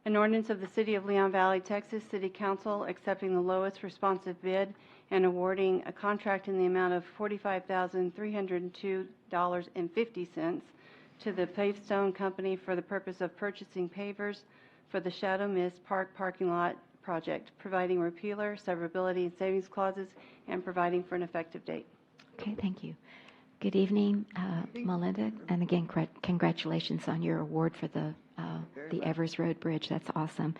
An ordinance of the City of Leon Valley, Texas City Council accepting the lowest responsive bid and awarding a contract in the amount of $45,302.50 to the Pavestone Company for the purpose of purchasing pavers for the Shadow Mist Park parking lot project, providing repealer, severability, and savings clauses, and providing for an effective date. Okay, thank you. Good evening, Melinda, and again, congratulations on your award for the Evers Road Bridge. That's awesome.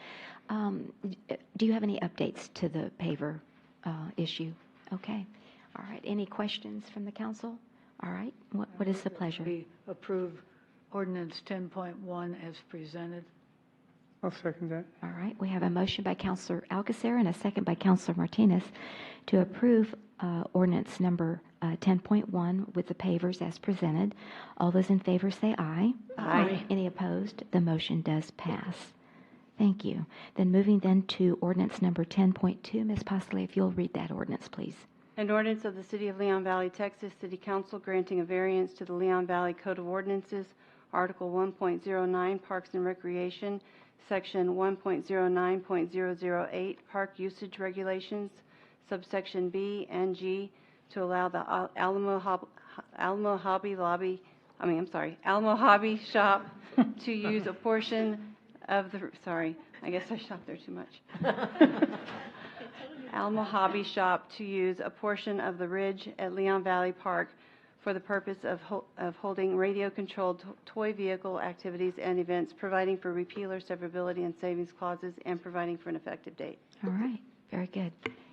Do you have any updates to the paver issue? Okay. All right. Any questions from the council? All right. What is the pleasure? We approve ordinance 10.1 as presented. I'll second that. All right. We have a motion by Councilor Alcacer and a second by Councilor Martinez to approve ordinance number 10.1 with the pavers as presented. All those in favor say aye. Aye. Any opposed? The motion does pass. Thank you. Then moving then to ordinance number 10.2. Ms. Pasolé, if you'll read that ordinance, please. An ordinance of the City of Leon Valley, Texas City Council granting a variance to the Leon Valley Code of Ordinances, Article 1.09, Parks and Recreation, Section 1.09.008, Park Usage Regulations, subsection B and G, to allow the Alamo Hobby Shop to use a portion of the, I guess I stopped there too much. Alamo Hobby Shop to use a portion of the ridge at Leon Valley Park for the purpose of holding radio-controlled toy vehicle activities and events, providing for repealer, severability, and savings clauses, and providing for an effective date. All right. Very good.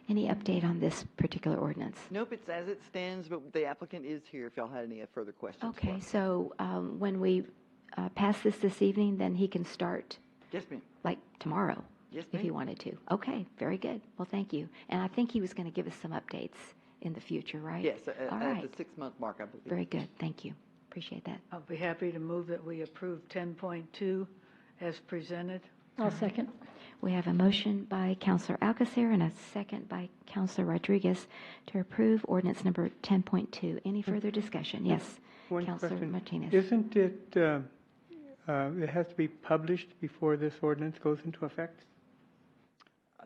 Any update on this particular ordinance? Nope, it's as it stands, but the applicant is here if y'all had any further questions. Okay. So when we pass this evening, then he can start Yes, ma'am. like tomorrow. Yes, If he ma'am. wanted to. Okay, very good. Well, thank you. And I think he was going to give us some updates in the future, right? Yes, All at right. the 6-month mark, I believe. Very good. Thank you. Appreciate that. I'll be happy to move that we approve 10.2 as presented. I'll second. We have a motion by Councilor Alcacer and a second by Councilor Rodriguez to approve ordinance number 10.2. Any further discussion? Yes. One Councilor question. Martinez. Isn't it, it has to be published before this ordinance goes into effect?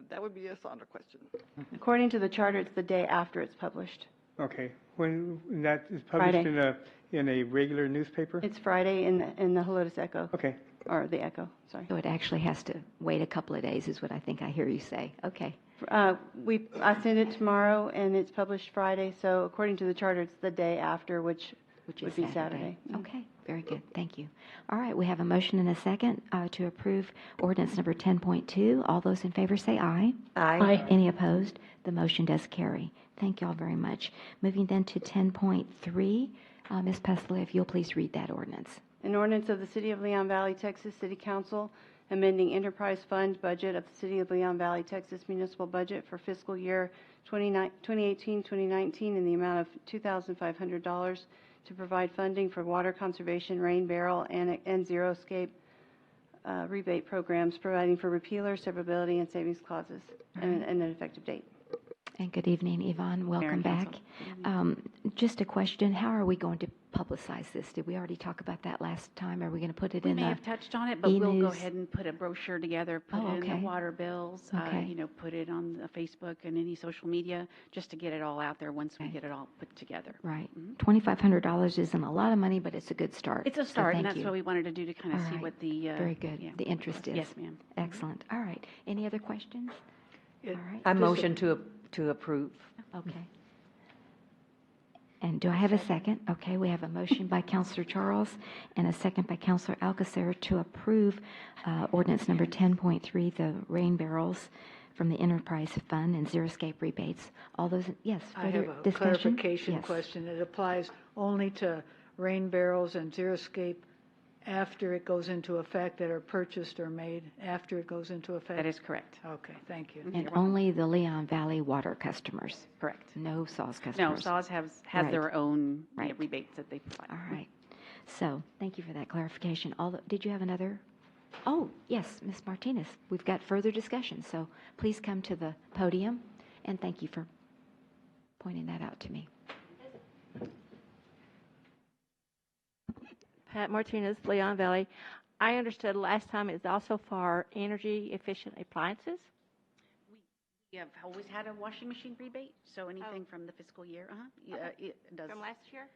That would be a Sandra question. According to the charter, it's the day after it's published. Okay. When that is published Friday. in a regular newspaper? It's Friday in the Helotes Echo. Okay. Or the Echo, sorry. So it actually has to wait a couple of days is what I think I hear you say. Okay. I send it tomorrow, and it's published Friday, so according to the charter, it's the day after, which would be Saturday. Okay, very good. Thank you. All right, we have a motion and a second to approve ordinance number 10.2. All those in favor say aye. Aye. Any opposed? The motion does carry. Thank you all very much. Moving then to 10.3. Ms. Pesley, if you'll please read that ordinance. An ordinance of the City of Leon Valley, Texas City Council amending enterprise fund budget of the City of Leon Valley, Texas municipal budget for fiscal year 2018-2019 in the amount of $2,500 to provide funding for water conservation, rain barrel, and zero-escape rebate programs, providing for repealer, severability, and savings clauses, and an effective date. And good evening, Yvonne. Welcome back. Just a question. How are we going to publicize this? Did we already talk about that last time? Are we going to put it We in may the have touched on it, but we'll go e-news? ahead and put a brochure together, put it in the water bills, Okay. put it on the Facebook and any social media, just to get it all out there once we get it all put together. Right. $2,500 isn't a lot of money, but it's a good start. It's a So start, and thank that's you. what we wanted to do to kind of All see right. what the... Very good. yeah. The interest is. Yes, ma'am. Excellent. All right. Any other questions? All right. I motion to approve. Okay. And do I have a second? Okay, we have a motion by Counselor Charles and a second by Counselor Alcacer to approve ordinance number 10.3, the rain barrels from the enterprise fund and zero escape rebates. All those, yes, I further have a discussion? clarification Yes. question. It applies only to rain barrels and zero escape after it goes into effect, that are purchased or made after it goes into effect? That is correct. Okay, thank you. And only the Leon Valley water customers? Correct. No SAWS customers? No, SAWS has Right. their own Right. rebates that they provide. All right. So, thank you for that clarification. Did you have another? Oh, yes, Ms. Martinez. We've got further discussion, so please come to the podium, and thank you for pointing that out to me. Pat Martinez, Leon Valley. I understood last time it's also for energy efficient appliances. We have always had a washing machine rebate, so anything from the fiscal year, it does. From last year?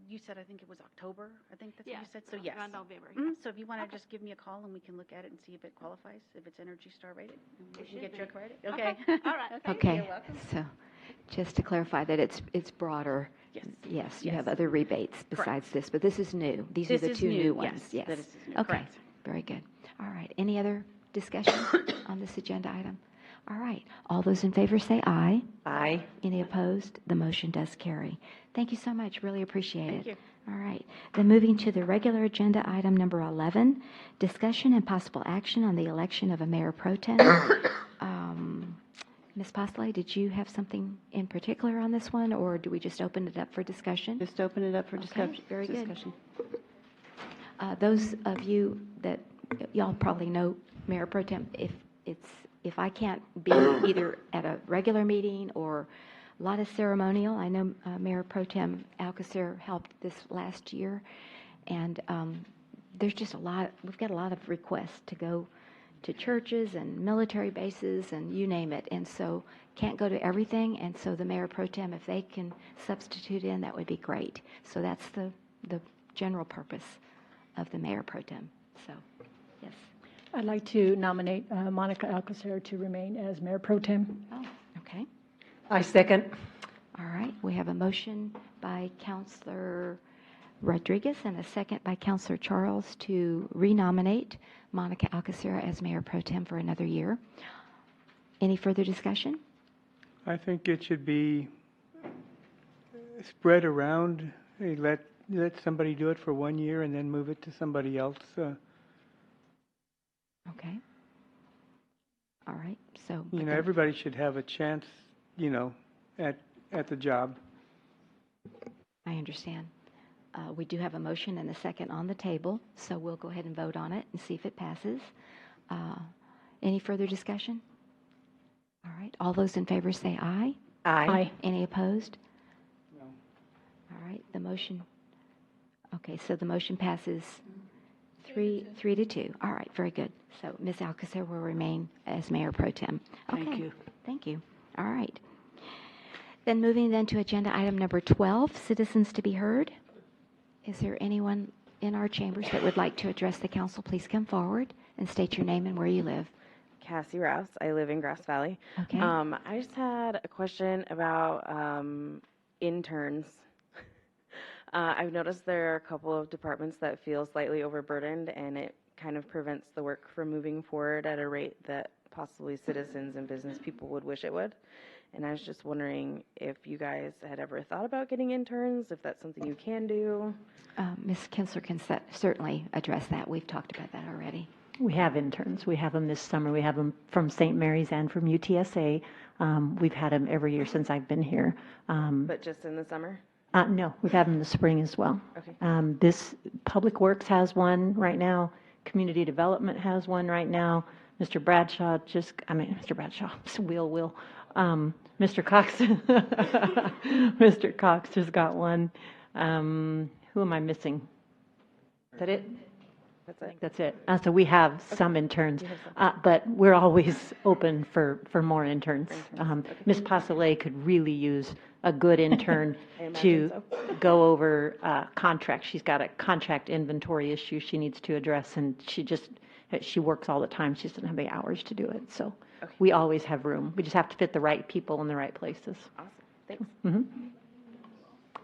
You said, I think it was October, I think that's what Yeah, you said, so yes. around November, So if you want to just give me a call and we can look at it and see if it qualifies, if it's Energy Star rated, and we can get you a credit. Okay. All right. Okay. You're welcome. So, just to clarify that it's broader. Yes. Yes, you Yes. have other rebates besides this, but this is new. These are This the is two new, new ones. yes, that is new, Okay. correct. Very good. All right. Any other discussion on this agenda item? All right. All those in favor say aye. Aye. Any opposed? The motion does carry. Thank you so much. Really appreciate Thank it. you. All right. Then moving to the regular agenda item number 11, discussion and possible action on the election of a mayor pro tem. Ms. Posley, did you have something in particular on this one, or do we just open it up for discussion? Just open it up for discussion. Okay, very good. discussion. Those of you that, y'all probably know Mayor Pro Tem, if I can't be either at a regular meeting or a lot of ceremonial, I know Mayor Pro Tem Alcacer helped this last year, and there's just we've got a lot of requests to go to churches and military bases and you name it, and so can't go to everything, and so the Mayor Pro Tem, if they can substitute in, that would be great. So that's the general purpose of the Mayor Pro Tem. So, yes. I'd like to nominate Monica Alcacer to remain as Mayor Pro Tem. Oh, okay. I second. All right. We have a motion by Councilor Rodriguez and a second by Councilor Charles to renominate Monica Alcacer as Mayor Pro Tem for another year. Any further discussion? I think it should be spread around. Hey, let somebody do it for 1 year and then move it to somebody else. Okay. All right. So, Everybody should have a chance, at the job. I understand. We do have a motion and a second on the table, so we'll go ahead and vote on it and see if it passes. Any further discussion? All right. All those in favor say aye. Aye. Any opposed? No. All right. The motion. Okay. So the motion passes 3 to 2. All right. Very good. So Ms. Alcacer will remain as Mayor Pro Tem. Okay. Thank you. Thank you. All right. Then moving then to agenda item number 12, citizens to be heard. Is there anyone in our chambers that would like to address the council? Please come forward and state your name and where you live. Cassie Rouse. I live in Grass Valley. Okay. I just had a question about interns. I've noticed there are a couple of departments that feel slightly overburdened, and it kind of prevents the work from moving forward at a rate that possibly citizens and business people would wish it would. And I was just wondering if you guys had ever thought about getting interns, if that's something you can do. Ms. Kinsler can certainly address that. We've talked about that already. We have interns. We have them this summer. We have them from St. Mary's and from UTSA. We've had them every year since I've been here. But just in the summer? No, we've had them in the spring as well. Okay. This Public Works has one right now. Community Development has one right now. Mr. Bradshaw Mr. Bradshaw, Will. Mr. Cox, Mr. Cox just got one. Who am I missing? Is that it? That's it. That's it. So we have some interns, but we're always open for more interns. Ms. Pasolay could really use a good intern to go over contracts. She's got a contract inventory issue she needs to address, and she works all the time. She doesn't have the hours to do it. So we always have room. We just have to fit the right people in the right places. Awesome. Thanks. Mm-hmm.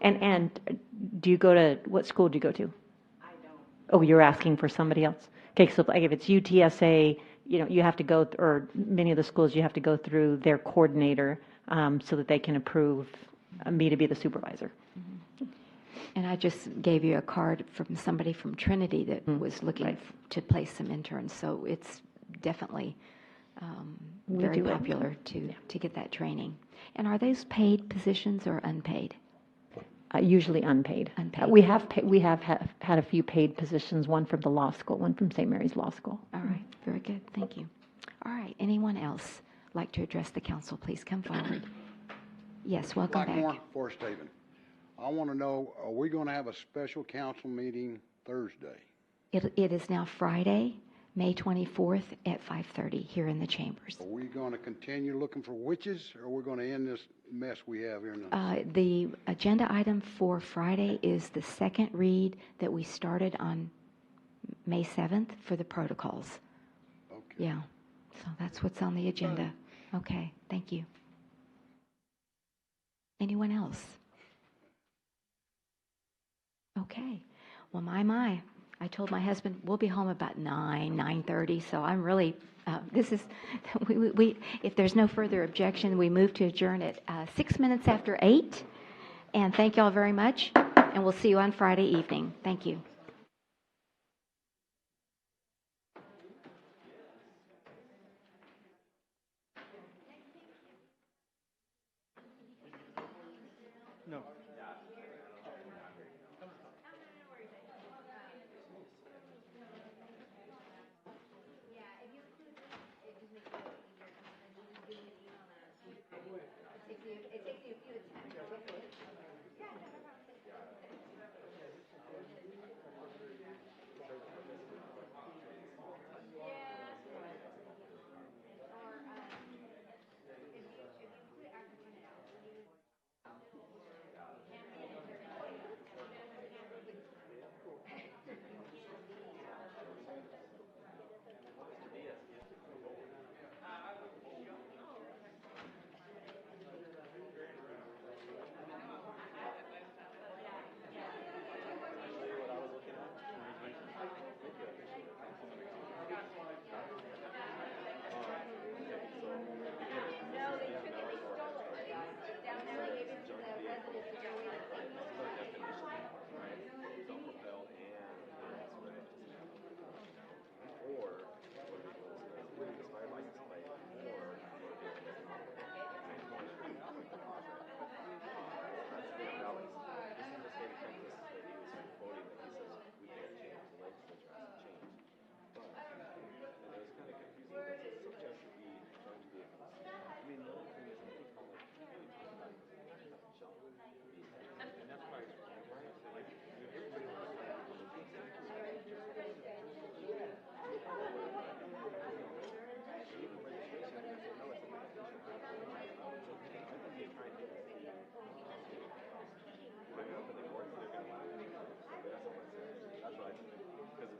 And do you go to, what school do you go to? Oh, you're asking for somebody else? Okay, so like if it's UTSA, you have to go, or many of the schools, you have to go through their coordinator so that they can approve me to be the supervisor. And I just gave you a card from somebody from Trinity that was looking to place some interns. So it's definitely very popular to get that training. And are those paid positions or unpaid? Usually unpaid. We have had a few paid positions, one from the law school, one from St. Mary's Law School. All right, very good. Thank you. All right, anyone else like to address the council? Please come forward. Yes, welcome Blackmore, back. Forest Haven. I want to know, are we going to have a special council meeting Thursday? It is now Friday, May 24th at 5:30 here in the chambers. Are we going to continue looking for witches, or are we going to end this mess we have here now? The agenda item for Friday is the second read that we started on May 7th for the protocols. Okay. Yeah, so that's what's on the agenda. Okay, thank you. Anyone else? Okay. Well, my. I told my husband we'll be home about 9:30, so I'm really, if there's no further objection, we move to adjourn at 6 minutes after 8. And thank you all very much, and we'll see you on Friday evening. Thank you. No. It takes you a few attempts.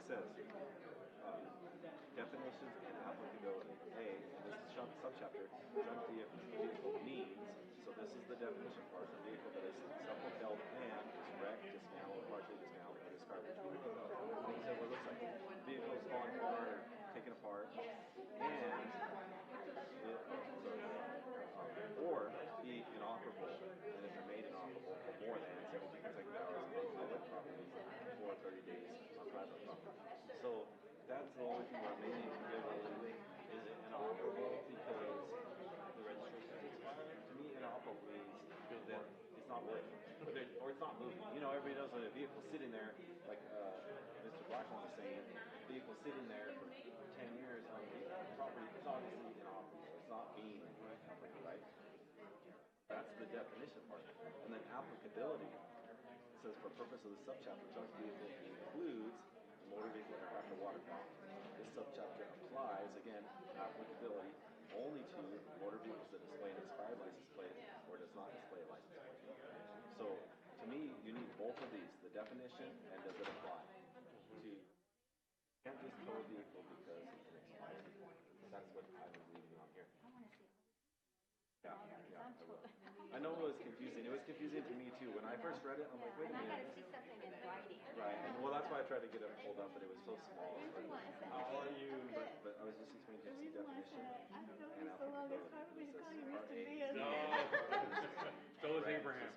says, definitions and applicability. A, in this subchapter, junk vehicle means, so this is the definition part, a vehicle that is self-propelled and is wrecked, dismantled, partially dismantled, or discarded. So what it looks like, vehicles falling apart or taken apart, and or be inoperable, and if they're made inoperable for more than 70 consecutive hours on public property or 30 days on private property. So that's the only thing where maybe is it inoperable because the registration is expired? To me, inoperable means that it's not working, or it's not moving. You know, everybody knows when a vehicle's sitting there, like Mr. Blackmore was saying, vehicle sitting there for 10 years on the property, it's obviously inoperable. It's not being applicable, right? That's the definition part. And then applicability, it says for purpose of the subchapter, junk vehicle includes motor vehicle, aircraft, or watercraft. This subchapter applies, again, applicability only to motor vehicles that display an expired license plate or does not display a license plate. So, to me, you need both of these, the definition and does it apply to. You can't just tow a vehicle because it's an expired. That's what I was reading on here. Yeah, I know it was confusing. It was confusing to me too. When I first read it, I'm like, wait a minute. I got to see something in writing. Right, and well, that's why I tried to get it pulled up, but it was so small. How are you? But I was just explaining to the definition and applicability. It says No. So is Abraham.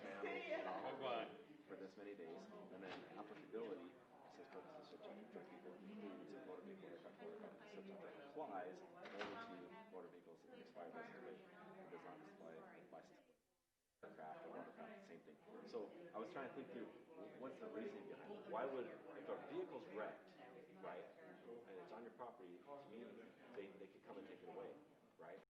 For this many days, and then applicability says purpose of subchapter for people includes motor vehicle aircraft watercraft. Subchapter applies only to motor vehicles that expired license plate and does not display license plate. Aircraft or watercraft, same thing. So I was trying to think through what's the reasoning behind it. Why would, if a vehicle's wrecked, right, and it's on your property, to me, they could come and take it away.